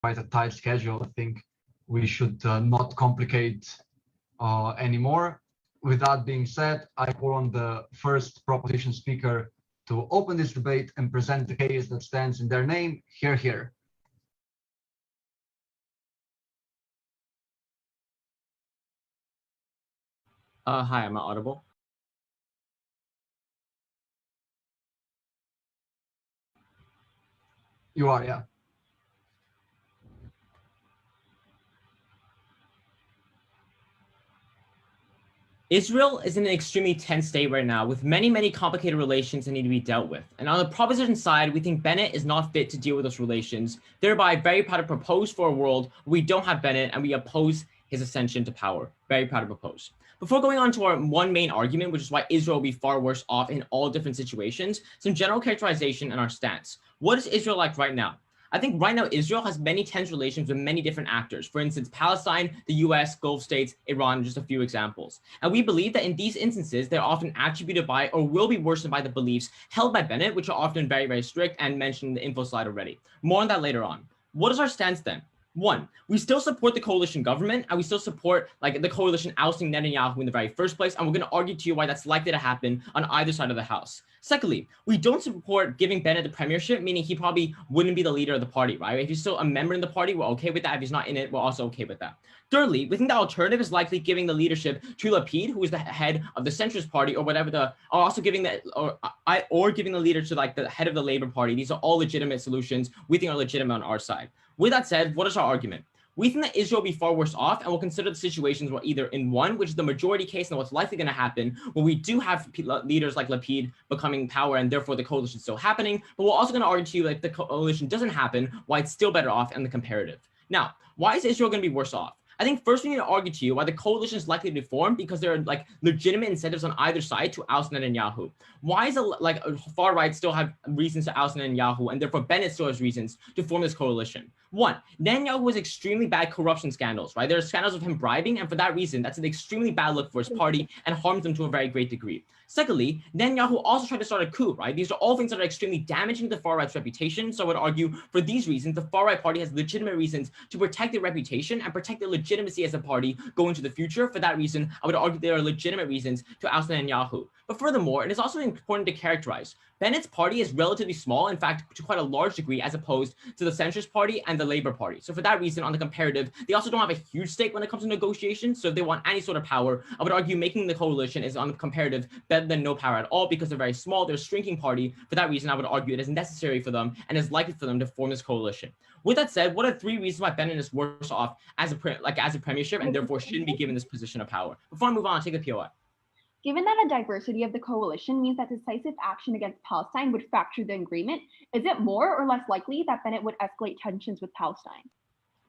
quite a tight schedule. I think we should not complicate anymore. With that being said, I call on the first proposition speaker to open this debate and present the case that stands in their name. Hear, hear. Hi, am I audible? You are, yeah. Israel is in an extremely tense state right now with many complicated relations that need to be dealt with. And on the proposition side, we think Bennett is not fit to deal with those relations, thereby very proud to propose for a world where we don't have Bennett and we oppose his ascension to power. Very proud to propose. Before going on to our one main argument, which is why Israel will be far worse off in all different situations, some general characterization and our stance. What is Israel like right now? I think right now Israel has many tense relations with many different actors. For instance, Palestine, the US, Gulf states, Iran, just a few examples. And we believe that in these instances, they're often attributed by or will be worsened by the beliefs held by Bennett, which are often very strict and mentioned in the info slide already. More on that later on. What is our stance then? One, we still support the coalition government and we still support the coalition ousting Netanyahu in the very first place. And we're going to argue to you why that's likely to happen on either side of the house. Secondly, we don't support giving Bennett the premiership, meaning he probably wouldn't be the leader of the party, right? If he's still a member in the party, we're okay with that. If he's not in it, we're also okay with that. Thirdly, we think the alternative is likely giving the leadership to Lapid, who is the head of the centrist party, or whatever or also giving or giving the leader to the head of the Labour Party. These are all legitimate solutions we think are legitimate on our side. With that said, what is our argument? We think that Israel will be far worse off, and we'll consider the situations where either in one, which is the majority case and what's likely going to happen, where we do have leaders like Lapid becoming power and therefore the coalition is still happening, but we're also going to argue to you that if the coalition doesn't happen, why it's still better off in the comparative. Now, why is Israel going to be worse off? I think first we need to argue to you why the coalition is likely to form, because there are legitimate incentives on either side to oust Netanyahu. Why is a far right still have reasons to oust Netanyahu, and therefore Bennett still has reasons to form this coalition? One, Netanyahu has extremely bad corruption scandals, right? There are scandals of him bribing, and for that reason, that's an extremely bad look for his party and harms them to a very great degree. Secondly, Netanyahu also tried to start a coup, right? These are all things that are extremely damaging to the far right's reputation. So I would argue for these reasons, the far right party has legitimate reasons to protect their reputation and protect their legitimacy as a party going into the future. For that reason, I would argue there are legitimate reasons to oust Netanyahu. But furthermore, it is also important to characterize Bennett's party is relatively small, in fact, to quite a large degree, as opposed to the centrist party and the Labour Party. So for that reason, on the comparative, they also don't have a huge stake when it comes to negotiations. So if they want any sort of power, I would argue making the coalition is on the comparative better than no power at all, because they're very small, they're a shrinking party. For that reason, I would argue it is necessary for them and is likely for them to form this coalition. With that said, what are three reasons why Bennett is worse off as a premiership and therefore shouldn't be given this position of power? Before I move on, I'll take the POI. Given that a diversity of the coalition means that decisive action against Palestine would fracture the agreement, is it more or less likely that Bennett would escalate tensions with Palestine?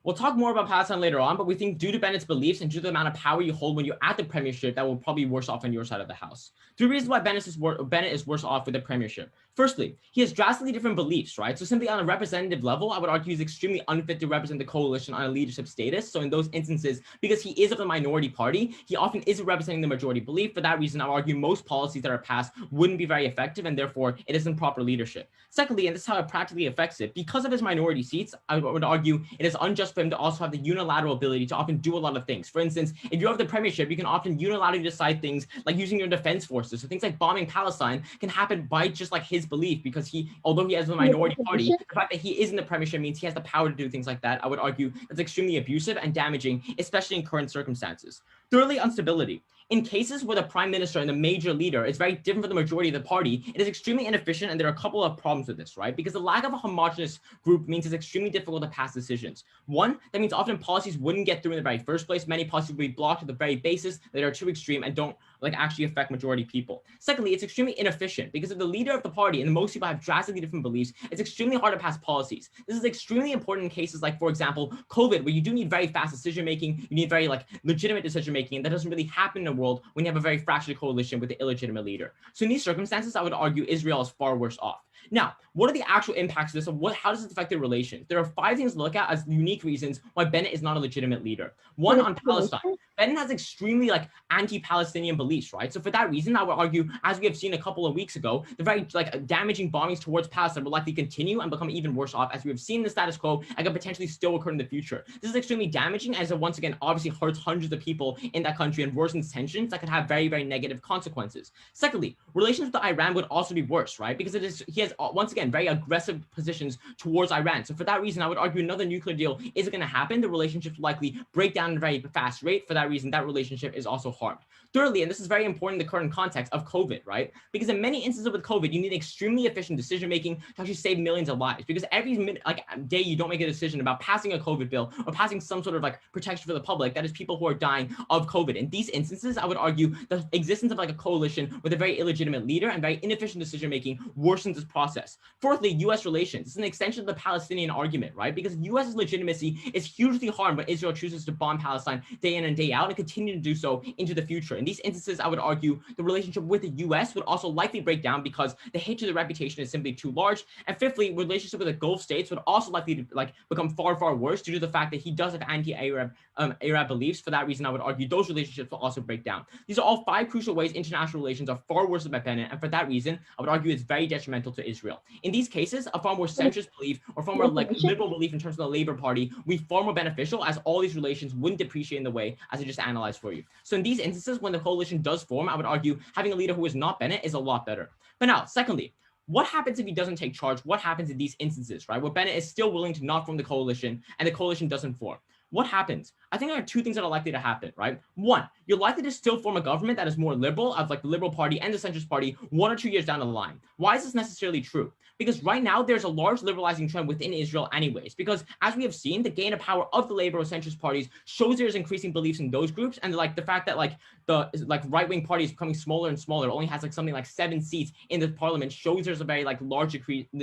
We'll talk more about Palestine later on, but we think due to Bennett's beliefs and due to the amount of power you hold when you're at the premiership, that will probably be worse off on your side of the house. Three reasons why Bennett is worse off with the premiership. Firstly, he has drastically different beliefs, right? So simply on a representative level, I would argue he's extremely unfit to represent the coalition on a leadership status. So in those instances, because he is of the minority party, he often isn't representing the majority belief. For that reason, I would argue most policies that are passed wouldn't be very effective, and therefore it isn't proper leadership. Secondly, and this is how it practically affects it, because of his minority seats, I would argue it is unjust for him to also have the unilateral ability to often do a lot of things. For instance, if you have the premiership, you can often unilaterally decide things like using your defense forces. So things like bombing Palestine can happen by just his belief, because although he has a minority party, the fact that he is in the premiership means he has the power to do things like that. I would argue that's extremely abusive and damaging, especially in current circumstances. Thirdly, instability. In cases where the prime minister and the major leader is very different from the majority of the party, it is extremely inefficient, and there are a couple of problems with this, right? Because the lack of a homogenous group means it's extremely difficult to pass decisions. One, that means often policies wouldn't get through in the very first place. Many policies would be blocked at the very basis that are too extreme and don't actually affect majority people. Secondly, it's extremely inefficient, because if the leader of the party and most people have drastically different beliefs, it's extremely hard to pass policies. This is extremely important in cases like, for example, COVID, where you do need very fast decision making, you need very legitimate decision making, and that doesn't really happen in a world when you have a very fractured coalition with the illegitimate leader. So in these circumstances, I would argue Israel is far worse off. Now, what are the actual impacts of this? How does it affect their relations? There are 5 things to look at as unique reasons why Bennett is not a legitimate leader. One, on Palestine. Bennett has extremely anti-Palestinian beliefs, right? So for that reason, I would argue, as we have seen a couple of weeks ago, the very damaging bombings towards Palestine will likely continue and become even worse off, as we have seen the status quo and could potentially still occur in the future. This is extremely damaging, as it once again obviously hurts hundreds of people in that country and worsens tensions that could have very, very negative consequences. Secondly, relations with Iran would also be worse, right? Because he has once again very aggressive positions towards Iran. So for that reason, I would argue another nuclear deal isn't going to happen. The relationship will likely break down at a very fast rate. For that reason, that relationship is also harmed. Thirdly, and this is very important in the current context of COVID, right? Because in many instances with COVID, you need extremely efficient decision making to actually save millions of lives. Because every minute, day you don't make a decision about passing a COVID bill or passing some sort of protection for the public, that is people who are dying of COVID. In these instances, I would argue the existence of a coalition with a very illegitimate leader and very inefficient decision making worsens this process. Fourthly, U.S. relations. It's an extension of the Palestinian argument, right? Because U.S.'s legitimacy is hugely harmed when Israel chooses to bomb Palestine day in and day out and continue to do so into the future. In these instances, I would argue the relationship with the U.S. would also likely break down because the hate to the reputation is simply too large. And fifthly, relationship with the Gulf states would also likely become far, far worse due to the fact that he does have anti-Arab beliefs. For that reason, I would argue those relationships will also break down. These are all 5 crucial ways international relations are far worse than Bennett, and for that reason, I would argue it's very detrimental to Israel. In these cases, a far more centrist belief or far more liberal belief in terms of the Labour Party would be far more beneficial, as all these relations wouldn't depreciate in the way as I just analyzed for you. So in these instances, when the coalition does form, I would argue having a leader who is not Bennett is a lot better. But now, secondly, what happens if he doesn't take charge? What happens in these instances, right? Where Bennett is still willing to not form the coalition and the coalition doesn't form. What happens? I think there are 2 things that are likely to happen, right? One, you're likely to still form a government that is more liberal, of the Liberal Party and the centrist party 1 or 2 years down the line. Why is this necessarily true? Because right now there's a large liberalizing trend within Israel anyways, because as we have seen, the gain of power of the Labour or centrist parties shows there's increasing beliefs in those groups, and the fact that the right-wing party is becoming smaller and smaller, only has something like 7 seats in the parliament, shows there's a very large decrease in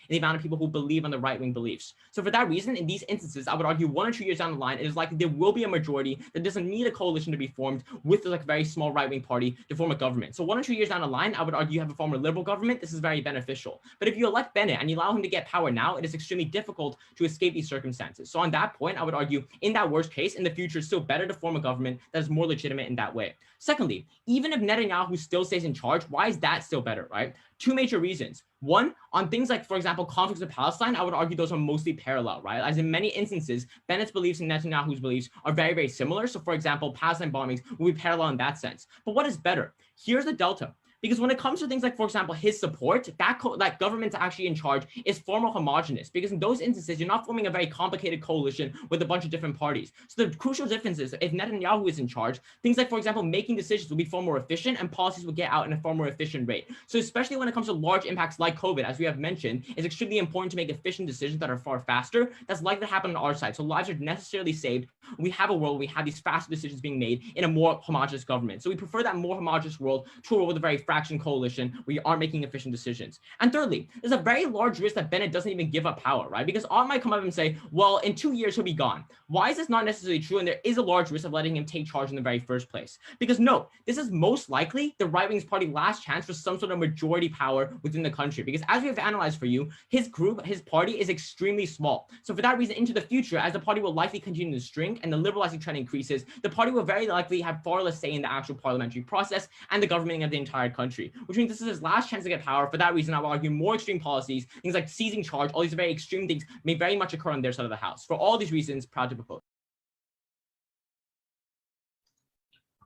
the amount of people who believe in the right-wing beliefs. So for that reason, in these instances, I would argue 1 or 2 years down the line, it is likely there will be a majority that doesn't need a coalition to be formed with the very small right-wing party to form a government. So 1 or 2 years down the line, I would argue you have a far more liberal government. This is very beneficial. But if you elect Bennett and you allow him to get power now, it is extremely difficult to escape these circumstances. So on that point, I would argue in that worst case, in the future, it's still better to form a government that is more legitimate in that way. Secondly, even if Netanyahu still stays in charge, why is that still better, right? 2 major reasons. One, on things like, for example, conflicts with Palestine, I would argue those are mostly parallel, right? As in many instances, Bennett's beliefs and Netanyahu's beliefs are very, very similar. So for example, Palestine bombings will be parallel in that sense. But what is better? Here's the delta. Because when it comes to things like, for example, his support, that government actually in charge is far more homogenous. Because in those instances, you're not forming a very complicated coalition with a bunch of different parties. So the crucial difference is if Netanyahu is in charge, things like, for example, making decisions will be far more efficient and policies will get out in a far more efficient rate. So especially when it comes to large impacts like COVID, as we have mentioned, it's extremely important to make efficient decisions that are far faster. That's likely to happen on our side. So lives are necessarily saved. We have a world where we have these faster decisions being made in a more homogenous government. So we prefer that more homogenous world to a world with a very fraction coalition where you aren't making efficient decisions. And thirdly, there's a very large risk that Bennett doesn't even give up power, right? Because all might come up and say, well, in 2 years, he'll be gone. Why is this not necessarily true? And there is a large risk of letting him take charge in the very first place. Because no, this is most likely the right-wing's party last chance for some sort of majority power within the country. Because as we have analyzed for you, his group, his party is extremely small. So for that reason, into the future, as the party will likely continue to shrink and the liberalizing trend increases, the party will very likely have far less say in the actual parliamentary process and the governing of the entire country, which means this is his last chance to get power. For that reason, I will argue more extreme policies, things like seizing charge, all these very extreme things may very much occur on their side of the house. For all these reasons, proud to propose.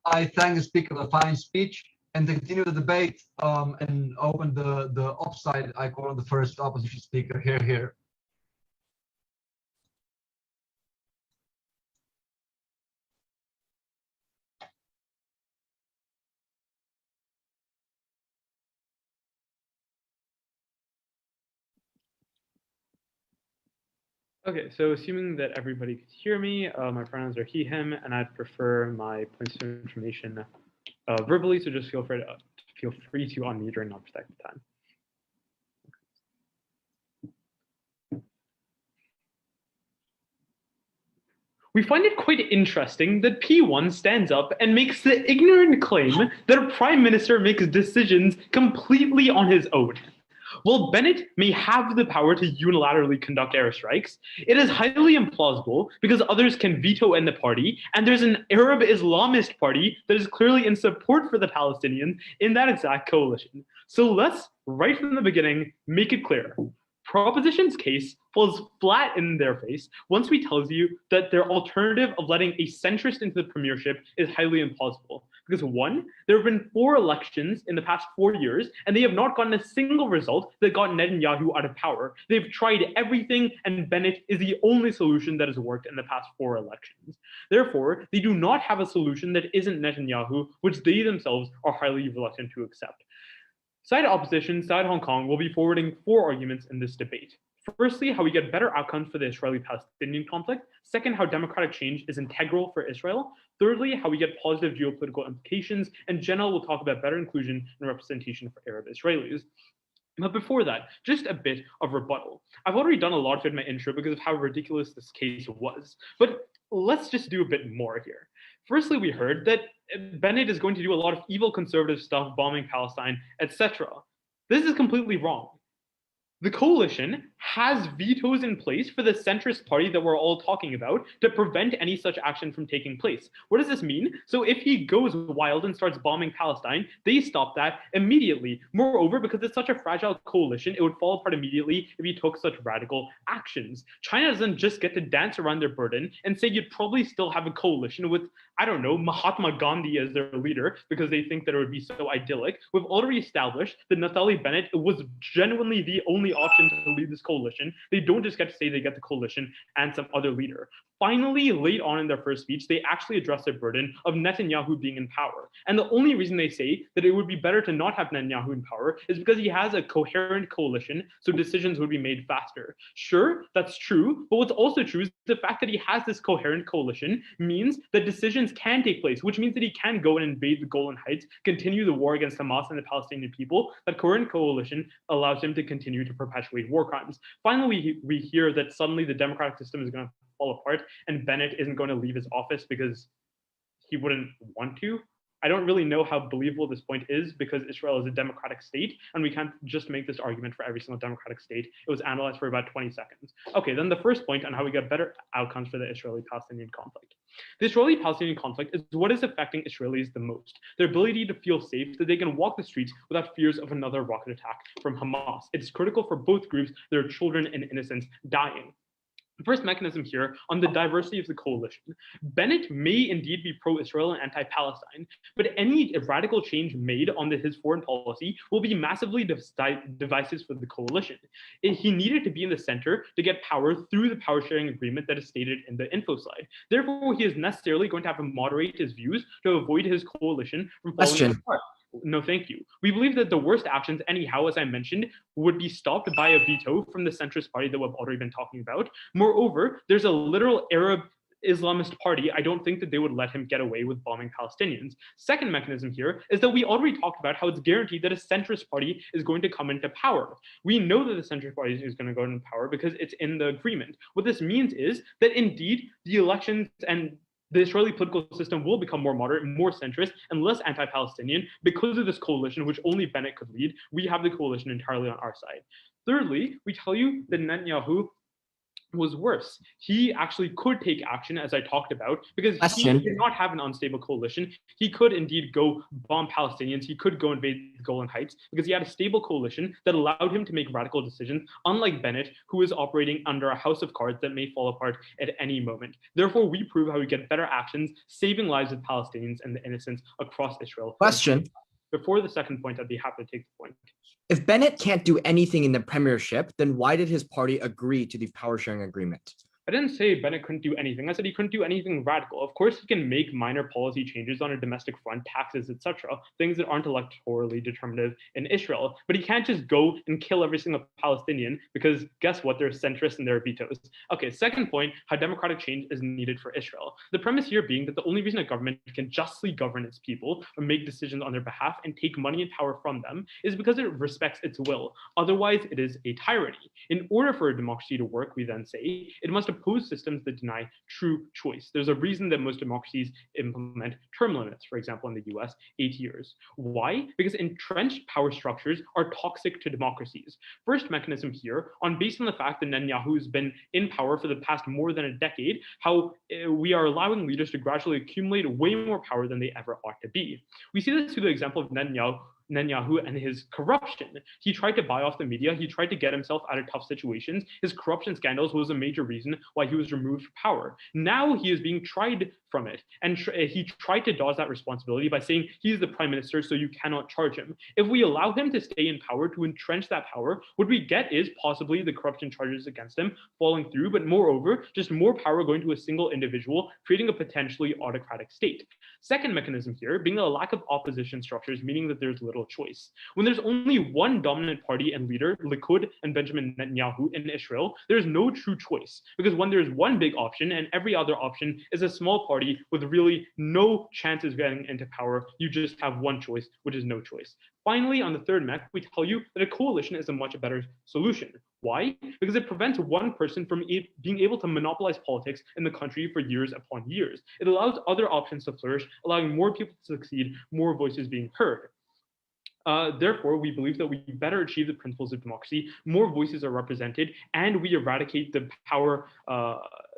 I thank the speaker for the fine speech and to continue the debate and open the offside. I call on the first opposition speaker here. Okay, so assuming that everybody could hear me, my pronouns are he, him, and I'd prefer my points of information verbally, so just feel free to unmute during non-protected time. We find it quite interesting that P1 stands up and makes the ignorant claim that a prime minister makes decisions completely on his own. While Bennett may have the power to unilaterally conduct airstrikes, it is highly implausible because others can veto in the party, and there's an Arab Islamist party that is clearly in support for the Palestinians in that exact coalition. So let's, right from the beginning, make it clear. Proposition's case falls flat in their face once we tell you that their alternative of letting a centrist into the premiership is highly implausible. Because one, there have been 4 elections in the past 4 years, and they have not gotten a single result that got Netanyahu out of power. They've tried everything, and Bennett is the only solution that has worked in the past 4 elections. Therefore, they do not have a solution that isn't Netanyahu, which they themselves are highly reluctant to accept. Side opposition, Side Hong Kong will be forwarding 4 arguments in this debate. Firstly, how we get better outcomes for the Israeli-Palestinian conflict. Second, how democratic change is integral for Israel. Thirdly, how we get positive geopolitical implications. And Jenna will talk about better inclusion and representation for Arab Israelis. But before that, just a bit of rebuttal. I've already done a lot of it in my intro because of how ridiculous this case was. But let's just do a bit more here. Firstly, we heard that Bennett is going to do a lot of evil conservative stuff, bombing Palestine, etc. This is completely wrong. The coalition has vetoes in place for the centrist party that we're all talking about to prevent any such action from taking place. What does this mean? So if he goes wild and starts bombing Palestine, they stop that immediately. Moreover, because it's such a fragile coalition, it would fall apart immediately if he took such radical actions. China doesn't just get to dance around their burden and say you'd probably still have a coalition with, I don't know, Mahatma Gandhi as their leader because they think that it would be so idyllic. We've already established that Naftali Bennett was genuinely the only option to lead this coalition. They don't just get to say they get the coalition and some other leader. Finally, late on in their first speech, they actually address the burden of Netanyahu being in power. And the only reason they say that it would be better to not have Netanyahu in power is because he has a coherent coalition, so decisions would be made faster. Sure, that's true, but what's also true is the fact that he has this coherent coalition means that decisions can take place, which means that he can go and invade the Golan Heights, continue the war against Hamas and the Palestinian people. That coherent coalition allows him to continue to perpetuate war crimes. Finally, we hear that suddenly the democratic system is going to fall apart and Bennett isn't going to leave his office because he wouldn't want to. I don't really know how believable this point is because Israel is a democratic state and we can't just make this argument for every single democratic state. It was analyzed for about 20 seconds. Okay, then the first point on how we get better outcomes for the Israeli-Palestinian conflict. The Israeli-Palestinian conflict is what is affecting Israelis the most. Their ability to feel safe, that they can walk the streets without fears of another rocket attack from Hamas. It's critical for both groups, their children and innocents dying. The first mechanism here on the diversity of the coalition. Bennett may indeed be pro-Israel and anti-Palestine, but any radical change made on his foreign policy will be massively divisive for the coalition. He needed to be in the center to get power through the power-sharing agreement that is stated in the info slide. Therefore, he is necessarily going to have to moderate his views to avoid his coalition from falling apart. No, thank you. We believe that the worst actions, anyhow, as I mentioned, would be stopped by a veto from the centrist party that we've already been talking about. Moreover, there's a literal Arab Islamist party. I don't think that they would let him get away with bombing Palestinians. Second mechanism here is that we already talked about how it's guaranteed that a centrist party is going to come into power. We know that the centrist party is going to go into power because it's in the agreement. What this means is that indeed the elections and the Israeli political system will become more moderate, more centrist, and less anti-Palestinian because of this coalition, which only Bennett could lead. We have the coalition entirely on our side. Thirdly, we tell you that Netanyahu was worse. He actually could take action, as I talked about, because he did not have an unstable coalition. He could indeed go bomb Palestinians. He could go invade the Golan Heights because he had a stable coalition that allowed him to make radical decisions, unlike Bennett, who is operating under a house of cards that may fall apart at any moment. Therefore, we prove how we get better actions, saving lives of Palestinians and the innocents across Israel. Question. Before the second point, I'd be happy to take the point. If Bennett can't do anything in the premiership, then why did his party agree to the power sharing agreement? I didn't say Bennett couldn't do anything. I said he couldn't do anything radical. Of course, he can make minor policy changes on a domestic front, taxes, etc., things that aren't electorally determinative in Israel. But he can't just go and kill every single Palestinian because guess what? They're centrist and they're vetoes. Okay, second point, how democratic change is needed for Israel. The premise here being that the only reason a government can justly govern its people or make decisions on their behalf and take money and power from them is because it respects its will. Otherwise, it is a tyranny. In order for a democracy to work, we then say, it must oppose systems that deny true choice. There's a reason that most democracies implement term limits, for example, in the US, 8 years. Why? Because entrenched power structures are toxic to democracies. First mechanism here, based on the fact that Netanyahu has been in power for the past more than a decade, how we are allowing leaders to gradually accumulate way more power than they ever ought to be. We see this through the example of Netanyahu and his corruption. He tried to buy off the media. He tried to get himself out of tough situations. His corruption scandals was a major reason why he was removed from power. Now he is being tried from it. And he tried to dodge that responsibility by saying he's the prime minister, so you cannot charge him. If we allow him to stay in power, to entrench that power, what we get is possibly the corruption charges against him falling through, but moreover, just more power going to a single individual, creating a potentially autocratic state. Second mechanism here being a lack of opposition structures, meaning that there's little choice. When there's only one dominant party and leader, Likud and Benjamin Netanyahu in Israel, there's no true choice. Because when there's one big option and every other option is a small party with really no chances of getting into power, you just have one choice, which is no choice. Finally, on the third mech, we tell you that a coalition is a much better solution. Why? Because it prevents one person from being able to monopolize politics in the country for years upon years. It allows other options to flourish, allowing more people to succeed, more voices being heard. Therefore, we believe that we better achieve the principles of democracy, more voices are represented, and we eradicate the power,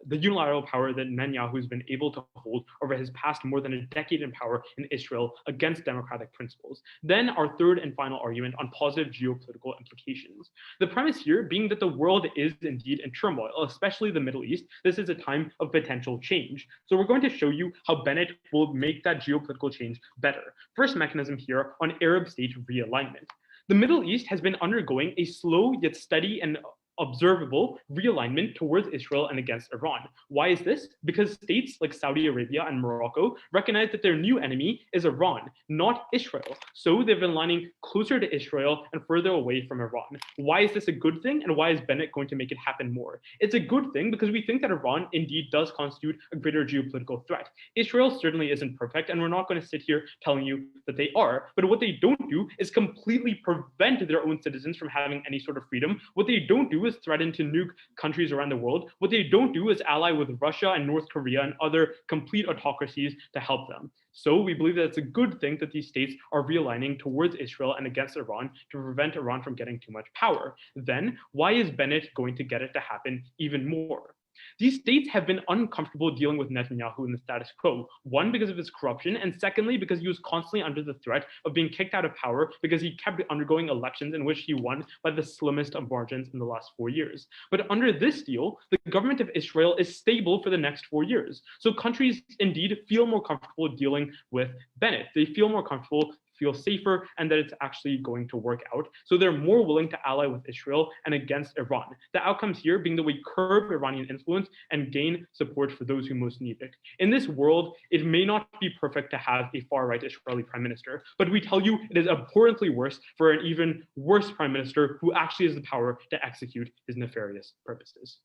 the unilateral power that Netanyahu has been able to hold over his past more than a decade in power in Israel against democratic principles. Then our third and final argument on positive geopolitical implications. The premise here being that the world is indeed in turmoil, especially the Middle East. This is a time of potential change. So we're going to show you how Bennett will make that geopolitical change better. First mechanism here on Arab state realignment. The Middle East has been undergoing a slow yet steady and observable realignment towards Israel and against Iran. Why is this? Because states like Saudi Arabia and Morocco recognize that their new enemy is Iran, not Israel. So they've been aligning closer to Israel and further away from Iran. Why is this a good thing? And why is Bennett going to make it happen more? It's a good thing because we think that Iran indeed does constitute a greater geopolitical threat. Israel certainly isn't perfect, and we're not going to sit here telling you that they are. But what they don't do is completely prevent their own citizens from having any sort of freedom. What they don't do is threaten to nuke countries around the world. What they don't do is ally with Russia and North Korea and other complete autocracies to help them. So we believe that it's a good thing that these states are realigning towards Israel and against Iran to prevent Iran from getting too much power. Then why is Bennett going to get it to happen even more? These states have been uncomfortable dealing with Netanyahu in the status quo. One, because of his corruption, and secondly, because he was constantly under the threat of being kicked out of power because he kept undergoing elections in which he won by the slimmest of margins in the last 4 years. But under this deal, the government of Israel is stable for the next 4 years. So countries indeed feel more comfortable dealing with Bennett. They feel more comfortable, feel safer, and that it's actually going to work out. So they're more willing to ally with Israel and against Iran. The outcomes here being that we curb Iranian influence and gain support for those who most need it. In this world, it may not be perfect to have a far-right Israeli prime minister, but we tell you it is abhorrently worse for an even worse prime minister who actually has the power to execute his nefarious purposes.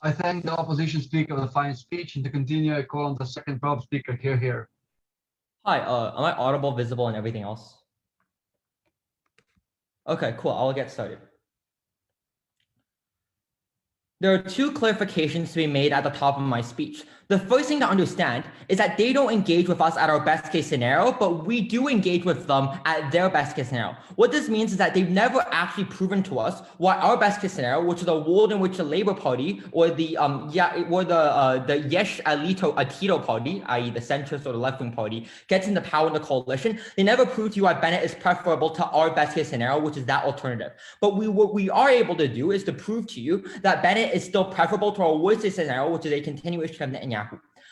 I thank the opposition speaker for the fine speech, and to continue, I call on the second probe speaker here. Hi, am I audible, visible, and everything else? Okay, cool, I'll get started. There are two clarifications to be made at the top of my speech. The first thing to understand is that they don't engage with us at our best case scenario, but we do engage with them at their best case scenario. What this means is that they've never actually proven to us what our best case scenario, which is a world in which the Labour Party or the Yesh Atid party, i.e. the centrist or the left-wing party, gets into power in the coalition. They never prove to you why Bennett is preferable to our best case scenario, which is that alternative. But what we are able to do is to prove to you that Bennett is still preferable to our worst case scenario, which is a continuation of Netanyahu.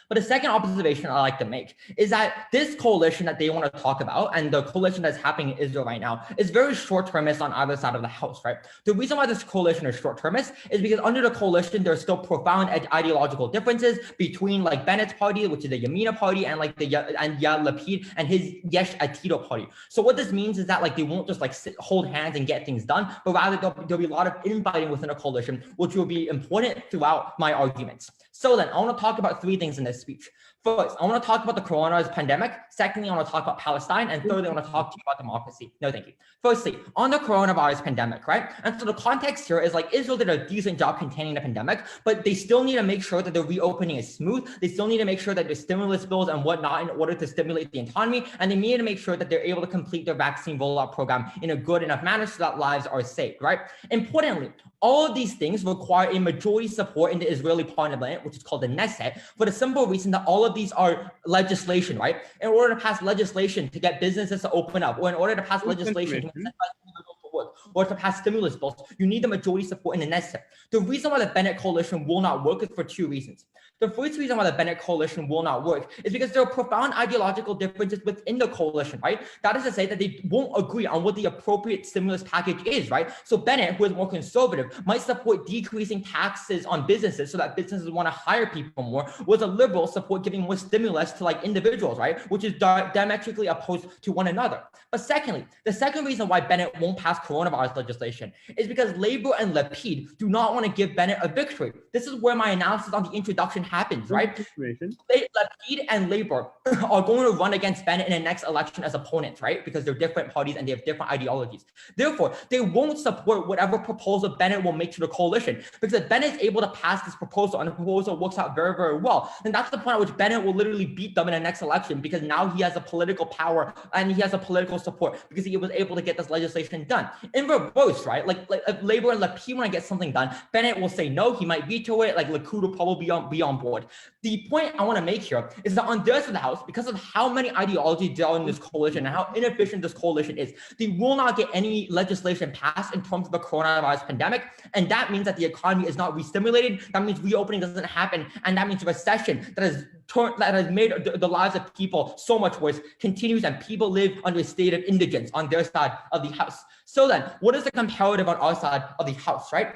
But the second observation I like to make is that this coalition that they want to talk about and the coalition that's happening in Israel right now is very short-termist on either side of the house, right? The reason why this coalition is short-termist is because under the coalition, there's still profound ideological differences between like Bennett's party, which is the Yamina party, and like Yair Lapid and his Yesh Atid party. So what this means is that like they won't just like hold hands and get things done, but rather there'll be a lot of infighting within a coalition, which will be important throughout my arguments. So then I want to talk about three things in this speech. First, I want to talk about the coronavirus pandemic. Secondly, I want to talk about Palestine. And thirdly, I want to talk to you about democracy. No, thank you. Firstly, on the coronavirus pandemic, right? And so the context here is like Israel did a decent job containing the pandemic, but they still need to make sure that the reopening is smooth. They still need to make sure that there's stimulus bills and whatnot in order to stimulate the economy. And they need to make sure that they're able to complete their vaccine rollout program in a good enough manner so that lives are saved, right? Importantly, all of these things require a majority support in the Israeli parliament, which is called the Knesset, for the simple reason that all of these are legislation, right? In order to pass legislation to get businesses to open up, or in order to pass legislation to incentivize individuals to work, or to pass stimulus bills, you need the majority support in the Knesset. The reason why the Bennett coalition will not work is for two reasons. The first reason why the Bennett coalition will not work is because there are profound ideological differences within the coalition, right? That is to say that they won't agree on what the appropriate stimulus package is, right? So Bennett, who is more conservative, might support decreasing taxes on businesses so that businesses want to hire people more, whereas a liberal support giving more stimulus to like individuals, right? Which is diametrically opposed to one another. But secondly, the second reason why Bennett won't pass coronavirus legislation is because Labour and Lapid do not want to give Bennett a victory. This is where my analysis on the introduction happens, right? Lapid and Labour are going to run against Bennett in the next election as opponents, right? Because they're different parties and they have different ideologies. Therefore, they won't support whatever proposal Bennett will make to the coalition. Because if Bennett is able to pass this proposal and the proposal works out very, very well, then that's the point at which Bennett will literally beat them in the next election, because now he has a political power and he has a political support because he was able to get this legislation done. In reverse, right? Like if Labour and Lapid want to get something done, Bennett will say no, he might veto it, like Likud will probably be on board. The point I want to make here is that on their side of the house, because of how many ideologies there are in this coalition and how inefficient this coalition is, they will not get any legislation passed in terms of the coronavirus pandemic. And that means that the economy is not re-stimulated. That means reopening doesn't happen. And that means recession that has made the lives of people so much worse continues, and people live under a state of indigence on their side of the house. So then, what is the comparative on our side of the house, right?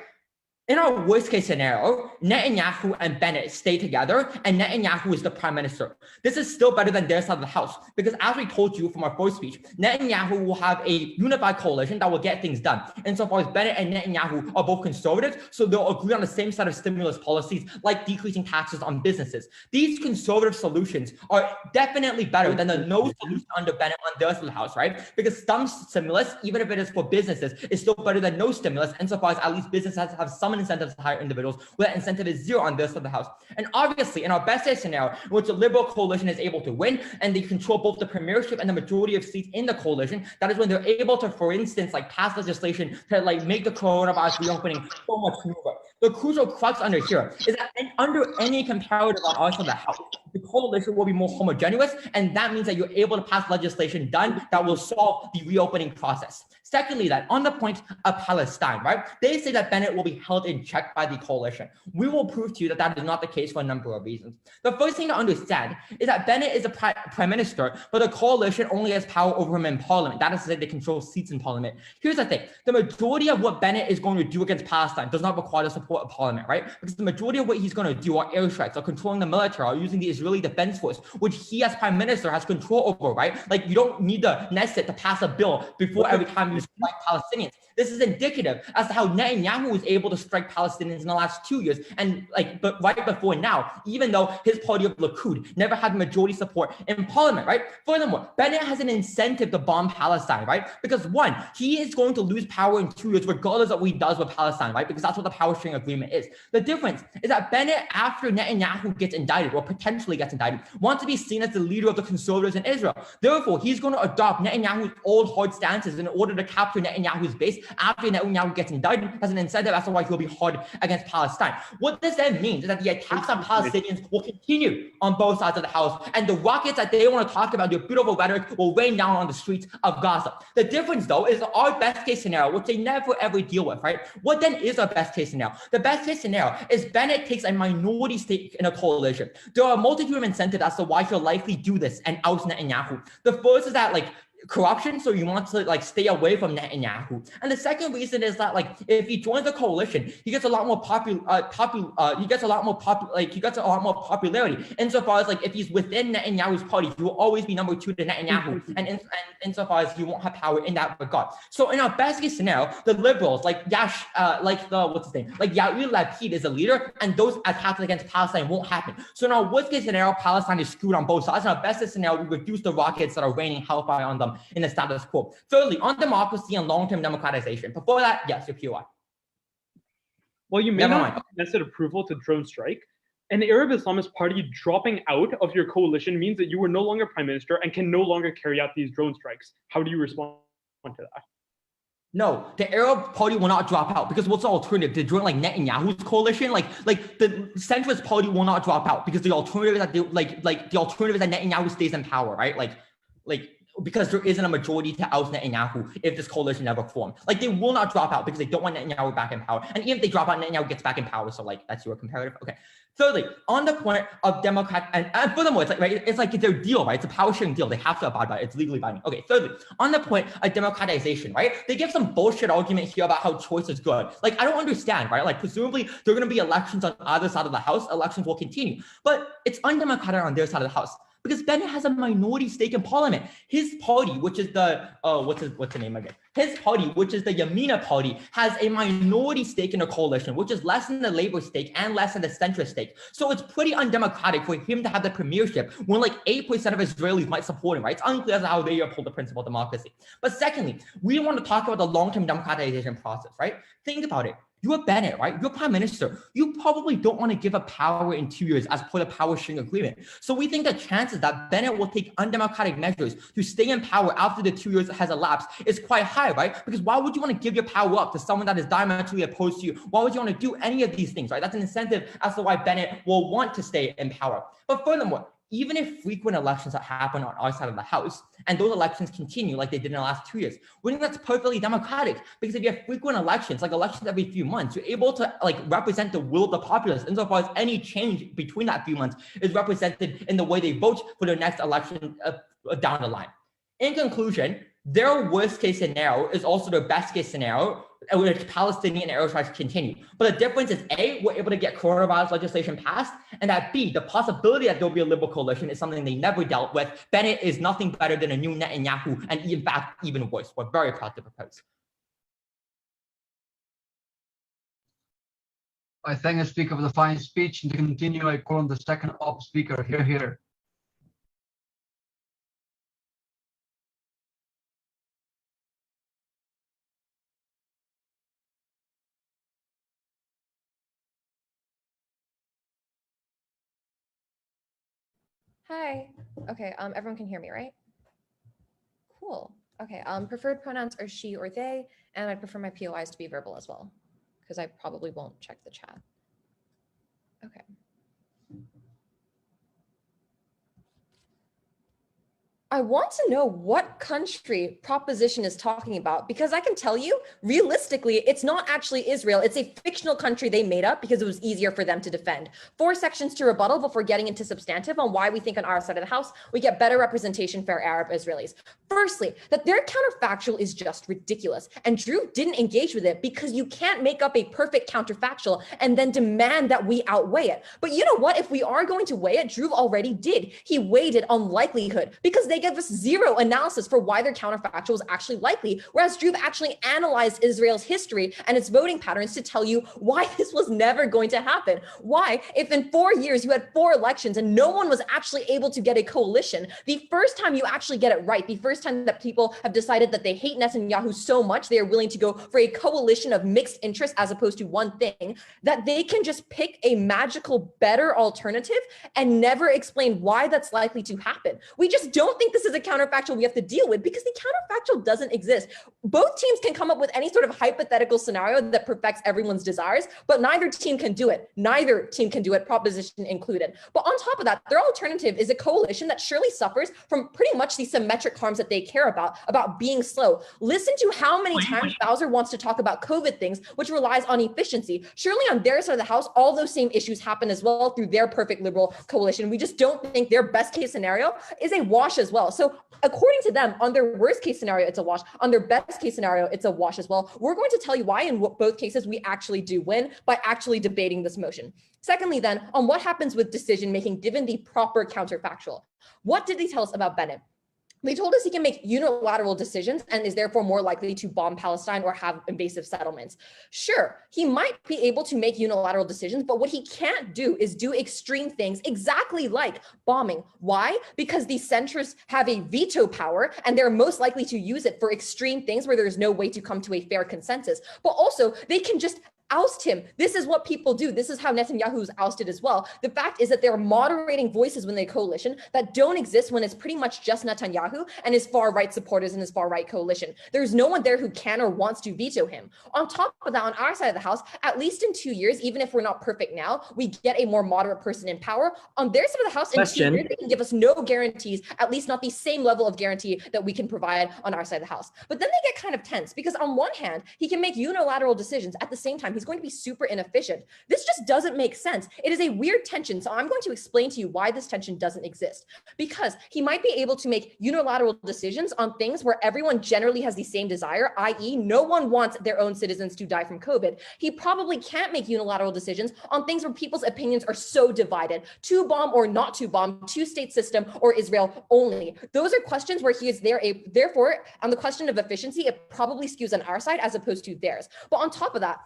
In our worst case scenario, Netanyahu and Bennett stay together and Netanyahu is the prime minister. This is still better than their side of the house, because as we told you from our first speech, Netanyahu will have a unified coalition that will get things done. Insofar as Bennett and Netanyahu are both conservatives, so they'll agree on the same set of stimulus policies, like decreasing taxes on businesses. These conservative solutions are definitely better than the no solution under Bennett on their side of the house, right? Because some stimulus, even if it is for businesses, is still better than no stimulus, insofar as at least businesses have some incentives to hire individuals, where that incentive is zero on this side of the house. And obviously, in our best case scenario, in which the Liberal coalition is able to win and they control both the premiership and the majority of seats in the coalition, that is when they're able to, for instance, like pass legislation to like make the coronavirus reopening so much smoother. The crucial crux under here is that under any comparative on our side of the house, the coalition will be more homogeneous, and that means that you're able to pass legislation done that will solve the reopening process. Secondly, that on the point of Palestine, right? They say that Bennett will be held in check by the coalition. We will prove to you that that is not the case for a number of reasons. The first thing to understand is that Bennett is a prime minister, but the coalition only has power over him in parliament. That is to say, they control seats in parliament. Here's the thing. The majority of what Bennett is going to do against Palestine does not require the support of parliament, right? Because the majority of what he's going to do are airstrikes, or controlling the military, or using the Israeli Defense Force, which he as prime minister has control over, right? Like, you don't need the Knesset to pass a bill before every time you strike Palestinians. This is indicative as to how Netanyahu was able to strike Palestinians in the last 2 years, and but right before now, even though his party of Likud never had majority support in parliament, right? Furthermore, Bennett has an incentive to bomb Palestine, right? Because one, he is going to lose power in 2 years, regardless of what he does with Palestine, right? Because that's what the power sharing agreement is. The difference is that Bennett, after Netanyahu gets indicted, or potentially gets indicted, wants to be seen as the leader of the conservatives in Israel. Therefore, he's going to adopt Netanyahu's old hard stances in order to capture Netanyahu's base after Netanyahu gets indicted, as an incentive as to why he'll be hard against Palestine. What this then means is that the attacks on Palestinians will continue on both sides of the house, and the rockets that they want to talk about, their beautiful rhetoric, will rain down on the streets of Gaza. The difference, though, is our best case scenario, which they never ever deal with, right? What then is our best case scenario? The best case scenario is Bennett takes a minority stake in a coalition. There are a multitude of incentives as to why he'll likely do this and oust Netanyahu. The first is that, like, corruption, so you want to like stay away from Netanyahu. And the second reason is that like if he joins the coalition, he gets a lot more popularity. Insofar as like if he's within Netanyahu's party, he will always be number 2 to Netanyahu, and insofar as he won't have power in that regard. So in our best case scenario, the liberals like Yair Lapid is a leader, and those attacks against Palestine won't happen. So in our worst case scenario, Palestine is screwed on both sides. In our best case scenario, we reduce the rockets that are raining hellfire on them in the status quo. Thirdly, on democracy and long-term democratization. Before that, yes, your POI. Well, you may not have nested approval to drone strike. An Arab Islamist party dropping out of your coalition means that you are no longer prime minister and can no longer carry out these drone strikes. How do you respond to that? No, the Arab party will not drop out, because what's the alternative? To join like Netanyahu's coalition? Like the centrist party will not drop out, because the alternative is that the alternative is that Netanyahu stays in power, right? Because there isn't a majority to oust Netanyahu if this coalition never formed. Like, they will not drop out because they don't want Netanyahu back in power. And even if they drop out, Netanyahu gets back in power. So like, that's your comparative. Okay. Thirdly, on the point of Democrat, and furthermore, it's like, right, it's like their deal, right? It's a power sharing deal. They have to abide by it. It's legally binding. Okay. Thirdly, on the point of democratization, right? They give some bullshit argument here about how choice is good. Like, I don't understand, right? Like, presumably there are going to be elections on either side of the house. Elections will continue, but it's undemocratic on their side of the house, because Bennett has a minority stake in parliament. His party, which is the, what's the name again? His party, which is the Yamina party, has a minority stake in a coalition, which is less than the Labour stake and less than the centrist stake. So it's pretty undemocratic for him to have the premiership when like 8% of Israelis might support him, right? It's unclear as to how they uphold the principle of democracy. But secondly, we want to talk about the long-term democratization process, right? Think about it. You're Bennett, right? You're prime minister. You probably don't want to give up power in 2 years as per the power sharing agreement. So we think the chances that Bennett will take undemocratic measures to stay in power after the 2 years has elapsed is quite high, right? Because why would you want to give your power up to someone that is diametrically opposed to you? Why would you want to do any of these things, right? That's an incentive as to why Bennett will want to stay in power. But furthermore, even if frequent elections that happen on our side of the house, and those elections continue like they did in the last 2 years, we think that's perfectly democratic, because if you have frequent elections, like elections every few months, you're able to like represent the will of the populace, insofar as any change between that few months is represented in the way they vote for their next election down the line. In conclusion, their worst case scenario is also their best case scenario, in which Palestinian air strikes continue. But the difference is A, we're able to get coronavirus legislation passed, and that B, the possibility that there'll be a liberal coalition is something they never dealt with. Bennett is nothing better than a new Netanyahu, and in fact, even worse. We're very proud to propose. I thank the speaker for the fine speech, and to continue, I call on the second op speaker. Here. Hi. Okay, everyone can hear me, right? Cool. Okay, preferred pronouns are she or they, and I prefer my POIs to be verbal as well, because I probably won't check the chat. Okay. I want to know what country proposition is talking about, because I can tell you, realistically, it's not actually Israel. It's a fictional country they made up because it was easier for them to defend. 4 sections to rebuttal before getting into substantive on why we think on our side of the house, we get better representation for Arab Israelis. Firstly, that their counterfactual is just ridiculous. And Drew didn't engage with it because you can't make up a perfect counterfactual and then demand that we outweigh it. But you know what? If we are going to weigh it, Drew already did. He weighed it on likelihood, because they gave us zero analysis for why their counterfactual was actually likely, whereas Drew actually analyzed Israel's history and its voting patterns to tell you why this was never going to happen. Why, if in 4 years you had 4 elections and no one was actually able to get a coalition, the first time you actually get it right, the first time that people have decided that they hate Netanyahu so much they are willing to go for a coalition of mixed interests as opposed to one thing, that they can just pick a magical better alternative and never explain why that's likely to happen. We just don't think this is a counterfactual we have to deal with, because the counterfactual doesn't exist. Both teams can come up with any sort of hypothetical scenario that perfects everyone's desires, but neither team can do it. Neither team can do it, proposition included. But on top of that, their alternative is a coalition that surely suffers from pretty much the symmetric harms that they care about being slow. Listen to how many times Bowser wants to talk about COVID things, which relies on efficiency. Surely on their side of the house, all those same issues happen as well through their perfect liberal coalition. We just don't think their best case scenario is a wash as well. well. So according to them, on their worst case scenario, it's a wash. On their best case scenario, it's a wash as well. We're going to tell you why in both cases we actually do win by actually debating this motion. Secondly, then, on what happens with decision making given the proper counterfactual. What did they tell us about Bennett? They told us he can make unilateral decisions and is therefore more likely to bomb Palestine or have invasive settlements. Sure, he might be able to make unilateral decisions, but what he can't do is do extreme things exactly like bombing. Why? Because the centrists have a veto power and they're most likely to use it for extreme things where there's no way to come to a fair consensus. But also, they can just oust him. This is what people do. This is how Netanyahu is ousted as well. The fact is that they're moderating voices within the coalition that don't exist when it's pretty much just Netanyahu and his far-right supporters and his far-right coalition. There's no one there who can or wants to veto him. On top of that, on our side of the house, at least in 2 years, even if we're not perfect now, we get a more moderate person in power. On their side of the house, in 2 years, they can give us no guarantees, at least not the same level of guarantee that we can provide on our side of the house. But then they get kind of tense because on one hand, he can make unilateral decisions. At the same time, he's going to be super inefficient. This just doesn't make sense. It is a weird tension. So I'm going to explain to you why this tension doesn't exist. Because he might be able to make unilateral decisions on things where everyone generally has the same desire, i.e. no one wants their own citizens to die from COVID. He probably can't make unilateral decisions on things where people's opinions are so divided. To bomb or not to bomb, two-state system or Israel only. Those are questions where he is there. Therefore, on the question of efficiency, it probably skews on our side as opposed to theirs. But on top of that,